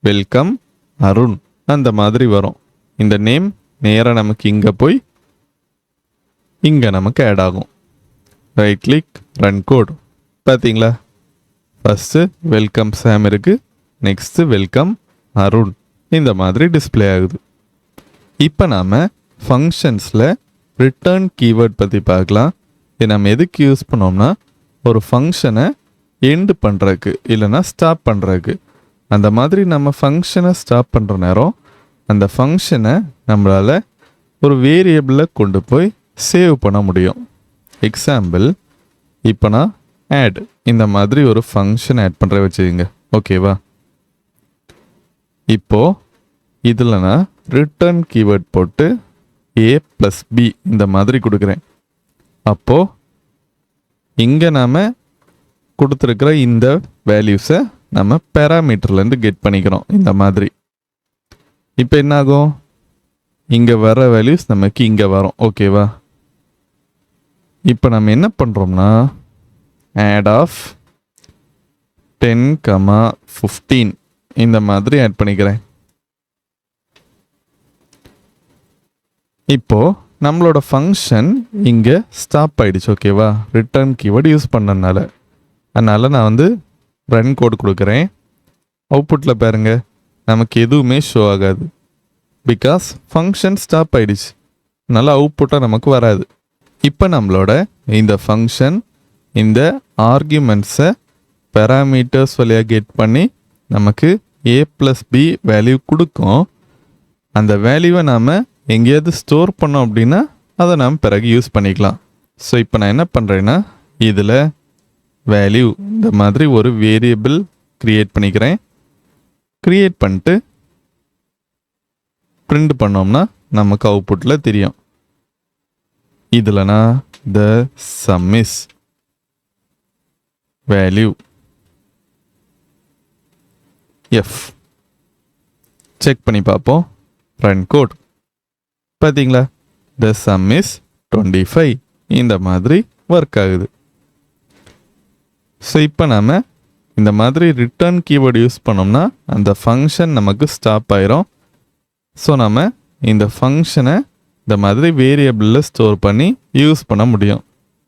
வெல்கம் அருண் அந்த மாதிரி வரும். இந்த நேம் நேராக நமக்கு இங்கே போய் இங்கே நமக்கு ஆட் ஆகும். Right click, run code. பார்த்தீங்களா, ஃபஸ்ட்டு வெல்கம் சாம் இருக்குது, நெக்ஸ்ட்டு வெல்கம் அருண் இந்த மாதிரி டிஸ்பிளே ஆகுது. இப்போ நாம் ஃபங்க்ஷன்ஸில் ரிட்டர்ன் கீவேர்ட் பற்றி பார்க்கலாம். இது நம்ம எதுக்கு யூஸ் பண்ணோம்னா, ஒரு ஃபங்க்ஷனை எண்டு பண்ணுறதுக்கு இல்லைன்னா ஸ்டாப் பண்ணுறதுக்கு. அந்த மாதிரி நம்ம ஃபங்க்ஷனை ஸ்டாப் பண்ணுற நேரம் அந்த ஃபங்க்ஷனை நம்மளால் ஒரு வேரியபிளில் கொண்டு போய் சேவ் பண்ண முடியும். எக்ஸாம்பிள், இப்போ நான் ஆட் இந்த மாதிரி ஒரு ஃபங்க்ஷன் ஆட் பண்ணுற வச்சுக்கோங்க. ஓகேவா? இப்போது இதில் நான் ரிட்டர்ன் கீவேர்ட் போட்டு a+b இந்த மாதிரி கொடுக்குறேன். அப்போது இங்கே நாம் கொடுத்துருக்கிற இந்த வேல்யூஸை நம்ம பேராமீட்டர்லேருந்து கெட் பண்ணிக்கிறோம் இந்த மாதிரி. இப்போ என்னாகும், இங்கே வர வேல்யூஸ் நமக்கு இங்கே வரும். ஓகேவா? இப்போ நம்ம என்ன பண்ணுறோம்னா, ஆட் ஆஃப் 10,15 இந்த மாதிரி ஆட் பண்ணிக்கிறேன். இப்போது நம்மளோட ஃபங்க்ஷன் இங்கே ஸ்டாப் ஆகிடுச்சு. ஓகேவா? ரிட்டர்ன் கீவேர்டு யூஸ் பண்ணனால. அதனால் நான் வந்து ரன் கோட் கொடுக்குறேன். அவுட்புட்டில் பாருங்க, நமக்கு எதுவுமே ஷோ ஆகாது. பிகாஸ் ஃபங்க்ஷன் ஸ்டாப் ஆகிடுச்சு, அதனால் அவுட்புட்டாக நமக்கு வராது. இப்போ நம்மளோட இந்த ஃபங்க்ஷன் இந்த ஆர்கியூமெண்ட்ஸை பேராமீட்டர்ஸ் வழியாக கெட் பண்ணி நமக்கு a+b வேல்யூ கொடுக்கும். அந்த வேல்யூவை நாம் எங்கேயாவது ஸ்டோர் பண்ணோம் அப்படின்னா அதை நாம் பிறகு யூஸ் பண்ணிக்கலாம். ஸோ இப்போ நான் என்ன பண்ணுறேன்னா இதில் வேல்யூ இந்த மாதிரி ஒரு வேரியபிள் க்ரியேட் பண்ணிக்கிறேன். க்ரியேட் பண்ணிட்டு பிரிண்ட் பண்ணோம்னா நமக்கு அவுட்புட்டில் தெரியும். இதில்னா the sum is value F. Check பண்ணி பார்ப்போம். Run code. பார்த்தீங்களா, த சம் இஸ் 25 இந்த மாதிரி ஒர்க் ஆகுது. ஸோ இப்போ நாம் இந்த மாதிரி ரிட்டர்ன் கீவேர்டு யூஸ் பண்ணோம்னா அந்த ஃபங்க்ஷன் நமக்கு ஸ்டாப் ஆயிரும். ஸோ நம்ம இந்த ஃபங்க்ஷனை இந்த மாதிரி வேரியபிளில் ஸ்டோர் பண்ணி யூஸ் பண்ண முடியும்.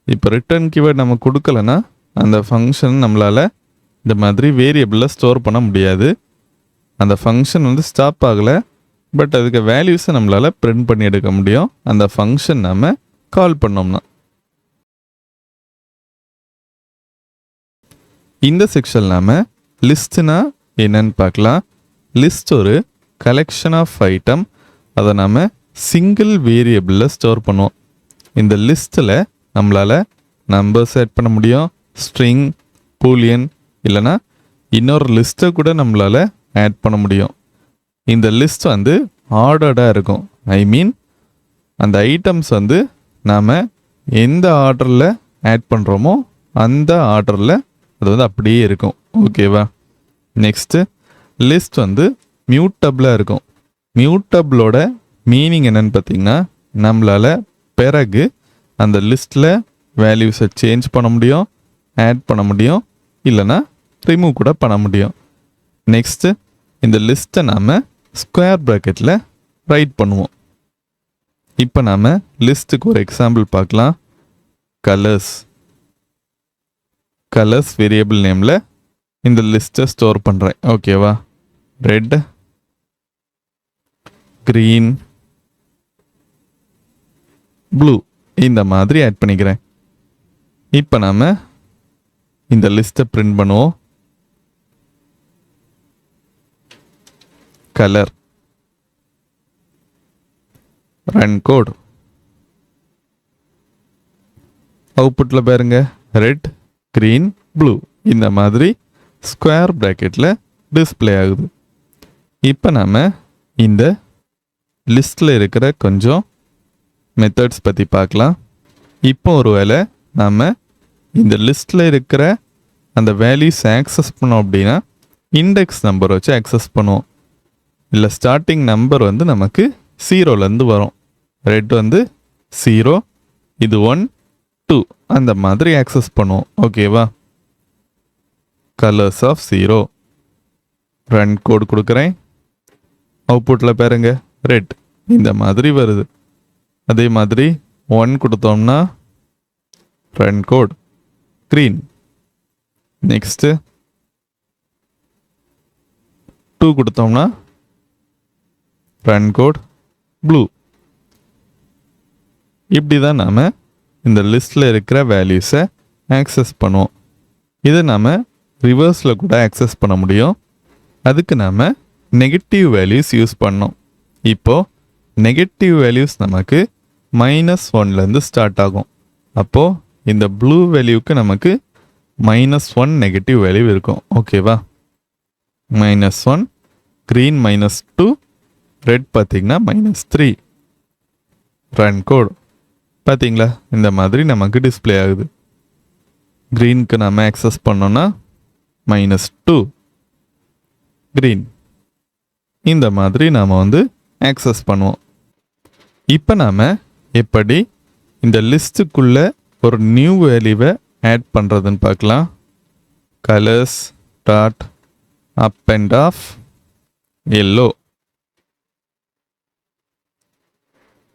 இப்போ ரிட்டர்ன் கீவேர்டு நம்ம கொடுக்கலன்னா அந்த ஃபங்க்ஷன் நம்மளால் இந்த மாதிரி வேரியபிளில் ஸ்டோர் பண்ண முடியாது. அந்த ஃபங்க்ஷன் வந்து ஸ்டாப் ஆகலை, பட் அதுக்கு வேல்யூஸை நம்மளால் பிரிண்ட் பண்ணி எடுக்க முடியும் அந்த ஃபங்க்ஷன் நம்ம கால் பண்ணோம்னா. இந்த செக்ஷன் நாம் லிஸ்ட்னா என்னன்னு பார்க்கலாம். லிஸ்ட் ஒரு கலெக்ஷன் ஆஃப் ஐட்டம், அதை நாம் சிங்கிள் வேரியபிளில் ஸ்டோர் பண்ணுவோம். இந்த லிஸ்ட்டில் நம்மளால் நம்பர்ஸ் ஆட் பண்ண முடியும், ஸ்ட்ரிங், பூலியன், இல்லைனா இன்னொரு லிஸ்ட்டை கூட நம்மளால் ஆட் பண்ண முடியும். இந்த லிஸ்ட் வந்து ஆர்டர்டாக இருக்கும். ஐ மீன் அந்த ஐட்டம்ஸ் வந்து நாம் எந்த ஆர்டரில் ஆட் பண்ணுறோமோ அந்த ஆர்டரில் அது வந்து அப்படியே இருக்கும். ஓகேவா? நெக்ஸ்ட்டு லிஸ்ட் வந்து மியூட்டபிளாக இருக்கும். மியூட்டபிளோட மீனிங் என்னன்னு பார்த்தீங்கன்னா நம்மளால் பிறகு அந்த லிஸ்ட்டில் வேல்யூஸை சேஞ்ச் பண்ண முடியும், ஆட் பண்ண முடியும், இல்லைனா ரிமூவ் கூட பண்ண முடியும். நெக்ஸ்ட்டு இந்த லிஸ்ட்டை நாம் ஸ்கொயர் ப்ராக்கெட்டில் ரைட் பண்ணுவோம். இப்போ நாம் லிஸ்ட்டுக்கு ஒரு எக்ஸாம்பிள் பார்க்கலாம். கலர்ஸ் வேரியபிள் நேமில் இந்த லிஸ்ட்டை ஸ்டோர் பண்ணுறேன். ஓகேவா? ரெட், க்ரீன், ப்ளூ இந்த மாதிரி ஆட் பண்ணிக்கிறேன். இப்போ நாம் இந்த லிஸ்ட்டை பிரிண்ட் பண்ணுவோம். Colour, run code. அவுட்புட்டில் பாருங்க, ரெட், க்ரீன், ப்ளூ இந்த மாதிரி ஸ்கொயர் ப்ராக்கெட்டில் டிஸ்பிளே ஆகுது. இப்போ நாம் இந்த லிஸ்ட்டில் இருக்கிற கொஞ்சம் மெத்தட்ஸ் பற்றி பார்க்கலாம். இப்போ ஒரு வேளை நாம் இந்த லிஸ்ட்டில் இருக்கிற அந்த வேல்யூஸ் ஆக்சஸ் பண்ணோம் அப்படின்னா இண்டெக்ஸ் நம்பர் வச்சு ஆக்சஸ் பண்ணுவோம். இல்லை ஸ்டார்டிங் நம்பர் வந்து நமக்கு 0லேருந்து வரும். ரெட் வந்து 0, இது 1, 2 அந்த மாதிரி ஆக்சஸ் பண்ணுவோம். ஓகேவா? Colours of 0. ரன் கோட் கொடுக்குறேன். அவுட்புட்டில் பாருங்க, ரெட் இந்த மாதிரி வருது. அதே மாதிரி 1 கொடுத்தோம்னா ரன் கோட் க்ரீன். நெக்ஸ்ட்டு 2 கொடுத்தோம்னா ரன் கோட் ப்ளூ. இப்படி தான் நாம் இந்த லிஸ்ட்டில் இருக்கிற வேல்யூஸை ஆக்சஸ் பண்ணுவோம். இதை நாம் ரிவர்ஸில் கூட ஆக்சஸ் பண்ண முடியும். அதுக்கு நாம் நெகட்டிவ் வேல்யூஸ் யூஸ் பண்ணோம். இப்போது நெகட்டிவ் வேல்யூஸ் நமக்கு -1லேருந்து ஸ்டார்ட் ஆகும். அப்போது இந்த ப்ளூ வேல்யூக்கு நமக்கு -1 நெகட்டிவ் வேல்யூ இருக்கும். ஓகேவா? -1, க்ரீன் -2, ரெட் பார்த்திங்கன்னா -3. ரன் கோட் பார்த்தீங்களா, இந்த மாதிரி நமக்கு டிஸ்பிளே ஆகுது. க்ரீனுக்கு நம்ம ஆக்சஸ் பண்ணோன்னா -2 க்ரீன் இந்த மாதிரி நாம் வந்து ஆக்சஸ் பண்ணுவோம். இப்போ நாம் எப்படி இந்த லிஸ்ட்டுக்குள்ளே ஒரு நியூ வேல்யூவை ஆட் பண்ணுறதுன்னு பார்க்கலாம். Colours dot up and half yellow.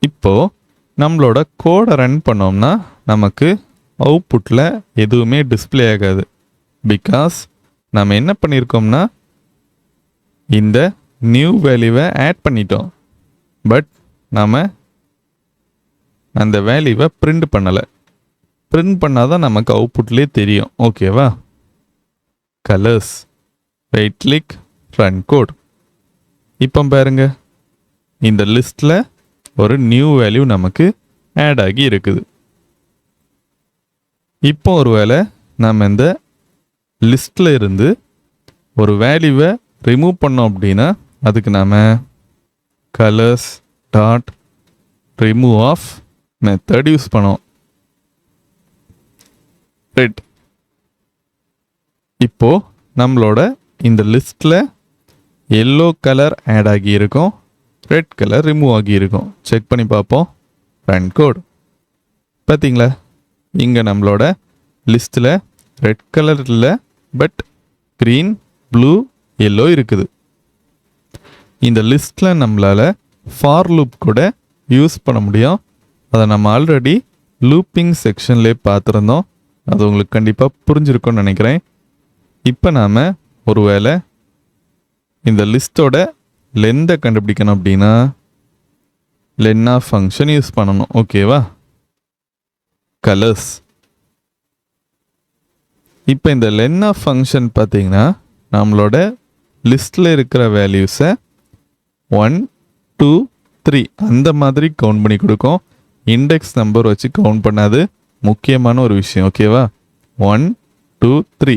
இப்போது நம்மளோட கோடை ரன் பண்ணோம்னா நமக்கு அவுட்புட்டில் எதுவுமே டிஸ்பிளே ஆகாது. பிகாஸ் நம்ம என்ன பண்ணியிருக்கோம்னா இந்த நியூ வேல்யூவை ஆட் பண்ணிட்டோம், பட் நாம் அந்த வேல்யூவை பிரிண்ட் பண்ணலை. பிரிண்ட் பண்ணால் தான் நமக்கு அவுட்புட்லேயே தெரியும். ஓகேவா? Colours, right click, run code. இப்போ பாருங்க, இந்த லிஸ்ட்டில் ஒரு நியூ வேல்யூ நமக்கு ஆட் ஆகி இருக்குது. இப்போ ஒருவேளை நம்ம இந்த லிஸ்ட்டில் இருந்து ஒரு வேல்யூவை ரிமூவ் பண்ணோம் அப்படின்னா அதுக்கு நாம் colours dot remove of method use பண்ணுவோம். ரெட். இப்போ நம்மளோட இந்த லிஸ்ட்டில் எல்லோ கலர் ஆட் ஆகி இருக்கும், ரெட் கலர் ரிமூவ் ஆகி இருக்கும். செக் பண்ணி பார்ப்போம். Run code. பார்த்தீங்களா, இங்கே நம்மளோட லிஸ்ட்டில் ரெட் கலர் இல்லை, பட் க்ரீன் ப்ளூ எல்லோ இருக்குது. இந்த லிஸ்ட்டில் நம்மளால் ஃபார் லூப் கூட யூஸ் பண்ண முடியும். அதை நம்ம ஆல்ரெடி லூப்பிங் செக்ஷன்லேயே பார்த்துருந்தோம். அது உங்களுக்கு கண்டிப்பாக புரிஞ்சிருக்கும்னு நினைக்கிறேன். இப்போ நாம் ஒருவேளை இந்த லிஸ்ட்டோட லென்த்தை கண்டுபிடிக்கணும் அப்படின்னா லென் ஆஃப் ஃபங்க்ஷன் யூஸ் பண்ணணும். ஓகேவா? கலர்ஸ். இப்போ இந்த லென் ஆஃப் ஃபங்க்ஷன் பார்த்தீங்கன்னா நம்மளோட லிஸ்ட்டில் இருக்கிற வேல்யூஸை 1 2 3 அந்த மாதிரி கவுண்ட் பண்ணி கொடுக்கும். இண்டெக்ஸ் நம்பர் வச்சு கவுண்ட் பண்ணாது. முக்கியமான ஒரு விஷயம். ஓகேவா? 1 2 3.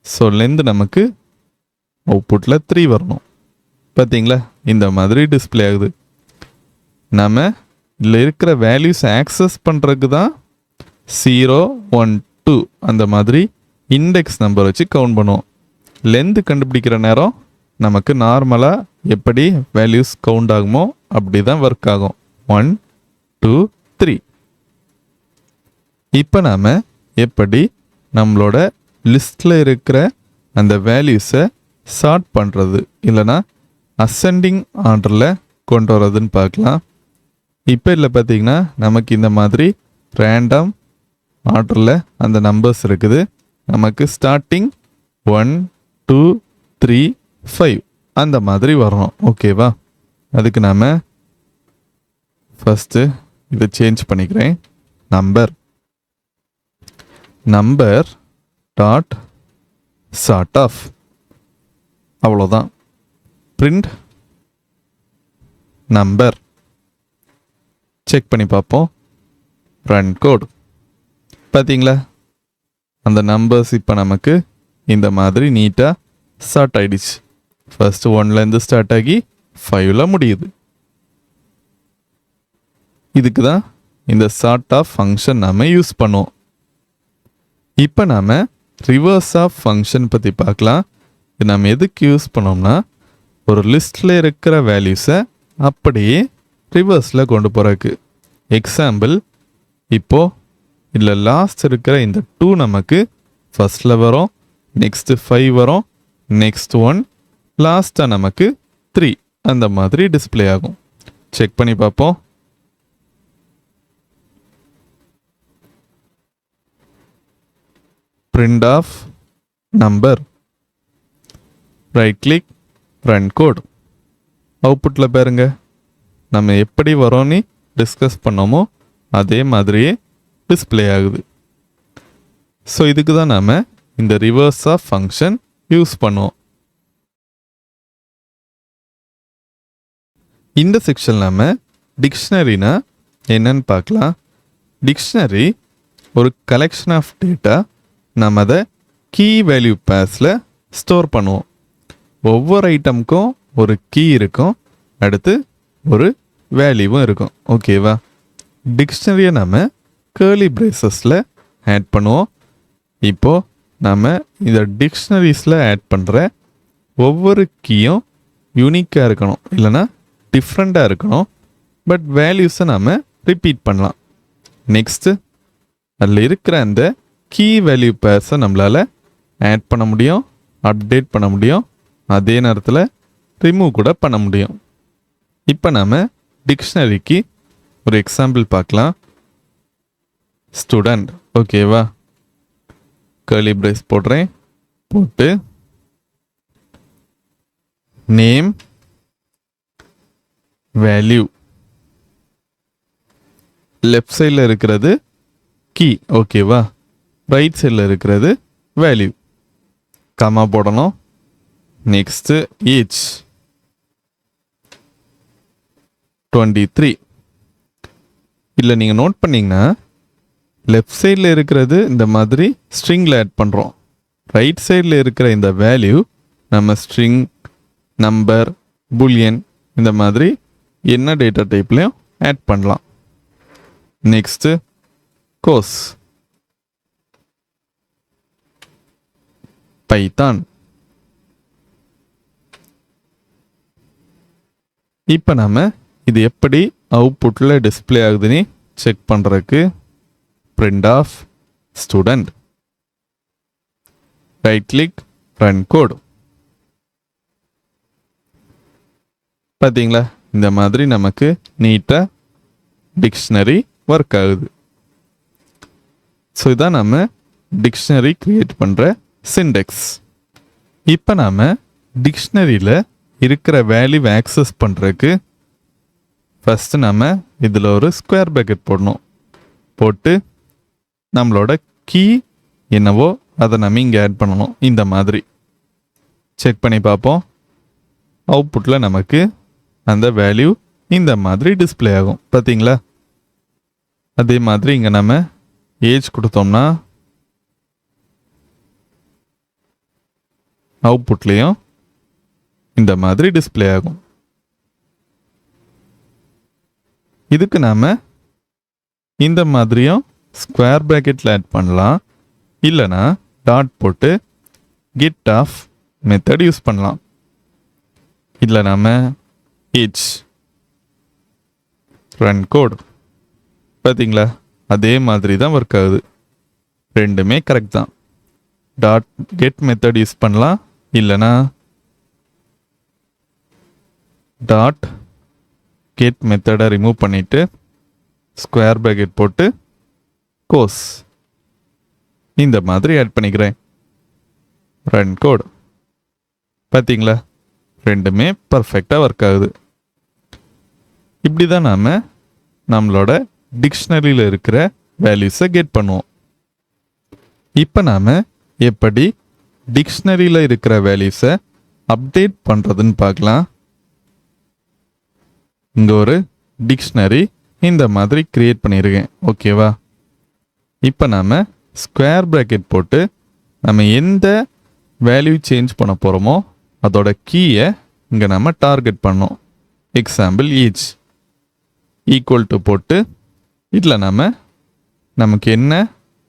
ஸோ லென்த் நமக்கு அவுட்புட்டில் 3 வரணும். பார்த்தீங்களா, இந்த மாதிரி டிஸ்பிளே ஆகுது. நம்ம இதில் இருக்கிற வேல்யூஸ் ஆக்சஸ் பண்ணுறதுக்கு தான் 0 1 2 அந்த மாதிரி இண்டெக்ஸ் நம்பர் வச்சு கவுண்ட் பண்ணுவோம். லென்த் கண்டுபிடிக்கிற நேரம் நமக்கு நார்மலாக எப்படி வேல்யூஸ் கவுண்ட் ஆகுமோ அப்படி தான் ஒர்க் ஆகும். 1 2 3. இப்போ நாம் எப்படி நம்மளோட லிஸ்ட்டில் இருக்கிற அந்த வேல்யூஸை சார்ட் பண்ணுறது இல்லைனா அசெண்டிங் ஆர்டரில் கொண்டு வரதுன்னு பார்க்கலாம். இப்போ இதில் பார்த்திங்கன்னா நமக்கு இந்த மாதிரி ரேண்டம் ஆர்டரில் அந்த நம்பர்ஸ் இருக்குது. நமக்கு ஸ்டார்டிங் 1 2 3 5 அந்த மாதிரி வரணும். ஓகேவா? அதுக்கு நாம் ஃபஸ்ட்டு இதை சேஞ்ச் பண்ணிக்கிறேன். Number dot sort of. அவ்வளோதான். Print number. செக் பண்ணி பார்ப்போம். Run code. பார்த்தீங்களா, அந்த நம்பர்ஸ் இப்போ நமக்கு இந்த மாதிரி நீட்டாக ஸ்டார்ட் ஆகிடுச்சு. ஃபர்ஸ்ட் 1லேருந்து ஸ்டார்ட் ஆகி 5ல் முடியுது. இதுக்கு தான் இந்த சார்ட் ஆஃப் ஃபங்க்ஷன் நாம் யூஸ் பண்ணுவோம். இப்போ நாம் ரிவர்ஸ் ஆஃப் ஃபங்க்ஷன் பற்றி பார்க்கலாம். இது நம்ம எதுக்கு யூஸ் பண்ணோம்னா ஒரு லிஸ்ட்டில் இருக்கிற வேல்யூஸை அப்படியே ரிவர்ஸில் கொண்டு போகிறதுக்கு. எக்ஸாம்பிள், இப்போது இதில் லாஸ்ட் இருக்கிற இந்த 2 நமக்கு ஃபஸ்ட்டில் வரும், நெக்ஸ்ட்டு 5 வரும், நெக்ஸ்ட் 1, லாஸ்ட்டாக நமக்கு 3 அந்த மாதிரி டிஸ்பிளே ஆகும். செக் பண்ணி பார்ப்போம். Print of number. Right click, run code. அவுட்புட்டில் பாருங்க, நம்ம எப்படி வரோன்னு டிஸ்கஸ் பண்ணோமோ அதே மாதிரியே டிஸ்பிளே ஆகுது. ஸோ இதுக்கு தான் நாம் இந்த ரிவர்ஸ் ஆஃப் ஃபங்க்ஷன் யூஸ் பண்ணுவோம். இந்த செக்ஷன் நம்ம டிக்ஷனரினா என்னன்னு பார்க்கலாம். டிக்ஷனரி ஒரு கலெக்ஷன் ஆஃப் டேட்டா. நம்ம அதை கீ வேல்யூ பேஸில் ஸ்டோர் பண்ணுவோம். ஒவ்வொரு ஐட்டமுக்கும் ஒரு கீ இருக்கும், அடுத்து ஒரு வேல்யூவும் இருக்கும். ஓகேவா? டிக்ஷனரியை நம்ம கேர்லி பிரேசஸில் ஆட் பண்ணுவோம். இப்போது நம்ம இந்த டிக்ஷனரிஸில் ஆட் பண்ணுற ஒவ்வொரு கீயும் யூனிக்காக இருக்கணும், இல்லைனா டிஃப்ரெண்ட்டாக இருக்கணும். பட் வேல்யூஸை நாம் ரிப்பீட் பண்ணலாம். நெக்ஸ்ட்டு அதில் இருக்கிற அந்த கீ வேல்யூ பேர்ஸை நம்மளால் ஆட் பண்ண முடியும், அப்டேட் பண்ண முடியும், அதே நேரத்தில் ரிமூவ் கூட பண்ண முடியும். இப்போ நாம் டிக்ஷனரிக்கு ஒரு எக்ஸாம்பிள் பார்க்கலாம். ஸ்டூடெண்ட். ஓகேவா? கர்லி பிரேஸ் போடுறேன். போட்டு நேம் வேல்யூ. லெஃப்ட் சைடில் இருக்கிறது கீ. ஓகேவா? ரைட் சைடில் இருக்கிறது வேல்யூ. கமா போடணும். Next age 23. இல்லை நீங்கள் நோட் பண்ணிங்கன்னா லெஃப்ட் சைடில் இருக்கிறது இந்த மாதிரி ஸ்ட்ரிங்கில் ஆட் பண்ணுறோம். ரைட் சைடில் இருக்கிற இந்த வேல்யூ நம்ம ஸ்ட்ரிங், நம்பர், பூலியன் இந்த மாதிரி என்ன டேட்டா டைப்லையும் ஆட் பண்ணலாம். Next course Python. இப்போ நம்ம இது எப்படி அவுட்புட்டில் டிஸ்பிளே ஆகுதுன்னு செக் பண்ணுறதுக்கு print of student, right click, run code. பார்த்தீங்களா, இந்த மாதிரி நமக்கு நீட்டாக டிக்ஷனரி ஒர்க் ஆகுது. ஸோ இதான் நம்ம டிக்ஷனரி கிரியேட் பண்ணுற சிண்டெக்ஸ். இப்போ நாம் டிக்ஷனரியில் இருக்கிற வேல்யூவை ஆக்சஸ் பண்ணுறதுக்கு ஃபஸ்ட்டு நம்ம இதில் ஒரு ஸ்கொயர் ப்ராக்கெட் போடணும். போட்டு நம்மளோட கீ என்னவோ அதை நம்ம இங்கே ஆட் பண்ணணும். இந்த மாதிரி செக் பண்ணி பார்ப்போம். அவுட்புட்டில் நமக்கு அந்த வேல்யூ இந்த மாதிரி டிஸ்பிளே ஆகும். பார்த்தீங்களா, அதே மாதிரி இங்கே நம்ம ஏஜ் கொடுத்தோம்னா அவுட்புட்லேயும் இந்த மாதிரி டிஸ்பிளே ஆகும். இதுக்கு நாம் இந்த மாதிரியும் ஸ்கொயர் ப்ராக்கெட்டில் ஆட் பண்ணலாம். இல்லைனா டாட் போட்டு கெட் ஆஃப் மெத்தட் யூஸ் பண்ணலாம். இல்லை நாம் ஏஜ் ரன் கோட். பார்த்தீங்களா, அதே மாதிரி தான் ஒர்க் ஆகுது. ரெண்டுமே கரெக்ட் தான். டாட் கெட் மெத்தட் யூஸ் பண்ணலாம். இல்லைனா டாட் கெட் மெத்தடை ரிமூவ் பண்ணிவிட்டு ஸ்கொயர் ப்ராக்கெட் போட்டு கோர்ஸ் இந்த மாதிரி ஆட் பண்ணிக்கிறேன். Run code. பார்த்தீங்களா, ரெண்டுமே பர்ஃபெக்டாக ஒர்க் ஆகுது. இப்படி தான் நாம் நம்மளோட டிக்ஷனரியில் இருக்கிற வேல்யூஸை கெட் பண்ணுவோம். இப்போ நாம் எப்படி டிக்ஷனரியில் இருக்கிற வேல்யூஸை அப்டேட் பண்ணுறதுன்னு பார்க்கலாம். இங்கே ஒரு டிக்ஷனரி இந்த மாதிரி கிரியேட் பண்ணியிருக்கேன். ஓகேவா, இப்போ நாம் ஸ்கொயர் ப்ராக்கெட் போட்டு நம்ம எந்த வேல்யூ சேஞ்ச் பண்ண போகிறோமோ அதோட கீயை இங்கே நம்ம டார்கெட் பண்ணோம். எக்ஸாம்பிள் ஏஜ் ஈக்குவல் டு போட்டு இதில் நமக்கு என்ன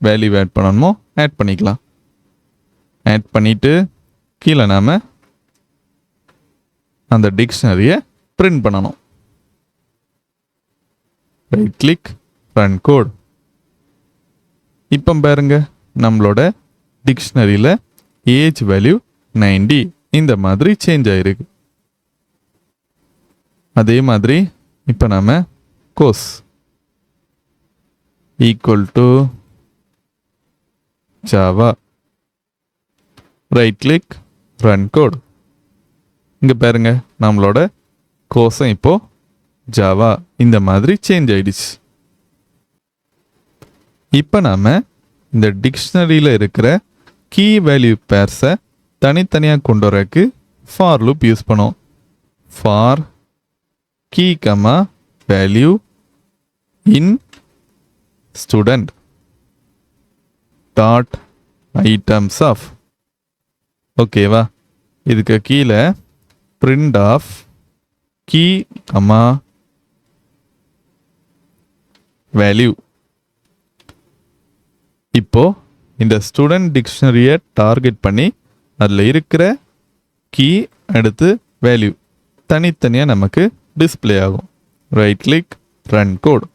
வேல்யூ ஆட் பண்ணணுமோ ஆட் பண்ணிக்கலாம். ஆட் பண்ணிவிட்டு கீழே நாம் அந்த டிக்ஷனரியை பிரிண்ட் பண்ணணும். Right click, run code. இப்போ பாருங்க, நம்மளோட டிக்ஷனரியில் ஏஜ் வேல்யூ 90 இந்த மாதிரி சேஞ்ச் ஆயிருக்கு. அதே மாதிரி இப்போ நம்ம course equal to Java, right click, run code. இங்கே பாருங்க, நம்மளோட கோர்ஸும் இப்போ ஜாவா இந்த மாதிரி சேஞ்ச் ஆயிடுச்சு. இப்போ நாம் இந்த டிக்ஷனரியில் இருக்கிற கீ வேல்யூ பேர்ஸை தனித்தனியாக கொண்டு வரக்கு ஃபார் லூப் யூஸ் பண்ணோம். For key comma value in student dot items of. ஓகேவா, இதுக்கு கீழே print of key comma value. இப்போ இந்த ஸ்டூடெண்ட் டிக்ஷனரியை டார்கெட் பண்ணி அதில் இருக்கிற கீ அடுத்து வேல்யூ தனித்தனியாக நமக்கு டிஸ்பிளே ஆகும். Right click, run code.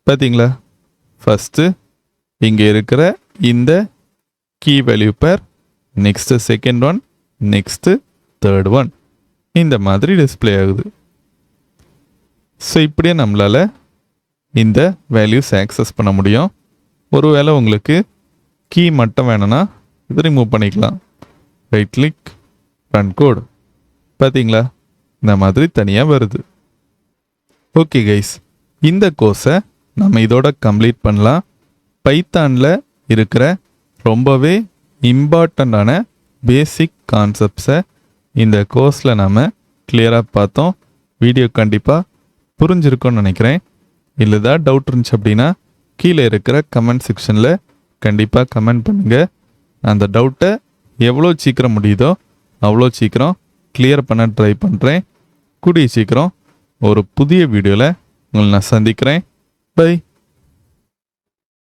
பார்த்தீங்களா, ஃபஸ்ட்டு இங்கே இருக்கிற இந்த key value pair, next second one, next third one இந்த மாதிரி டிஸ்பிளே ஆகுது. ஸோ இப்படியே நம்மளால் இந்த வேல்யூஸ் ஆக்சஸ் பண்ண முடியும். ஒருவேளை உங்களுக்கு கீ மட்டும் வேணும்னா இதை ரிமூவ் பண்ணிக்கலாம். Right click, run code. பார்த்தீங்களா, இந்த மாதிரி தனியாக வருது. ஓகே கைஸ், இந்த கோர்ஸை நம்ம இதோட கம்ப்ளீட் பண்ணலாம். பைத்தானில் இருக்கிற ரொம்பவே இம்பார்ட்டண்ட்டான பேசிக் கான்செப்ட்ஸை இந்த கோர்ஸில் நம்ம கிளியராக பார்த்தோம். வீடியோ கண்டிப்பாக புரிஞ்சிருக்கும்னு நினைக்கிறேன். இல்லை ஏதாவது டவுட் இருந்துச்சு அப்படின்னா கீழே இருக்கிற கமெண்ட் செக்ஷனில் கண்டிப்பாக கமெண்ட் பண்ணுங்கள். அந்த டவுட்டை எவ்வளோ சீக்கிரம் முடியுதோ அவ்வளோ சீக்கிரம் கிளியர் பண்ண ட்ரை பண்ணுறேன். கூடிய சீக்கிரம் ஒரு புதிய வீடியோவில் உங்களை நான் சந்திக்கிறேன். பை.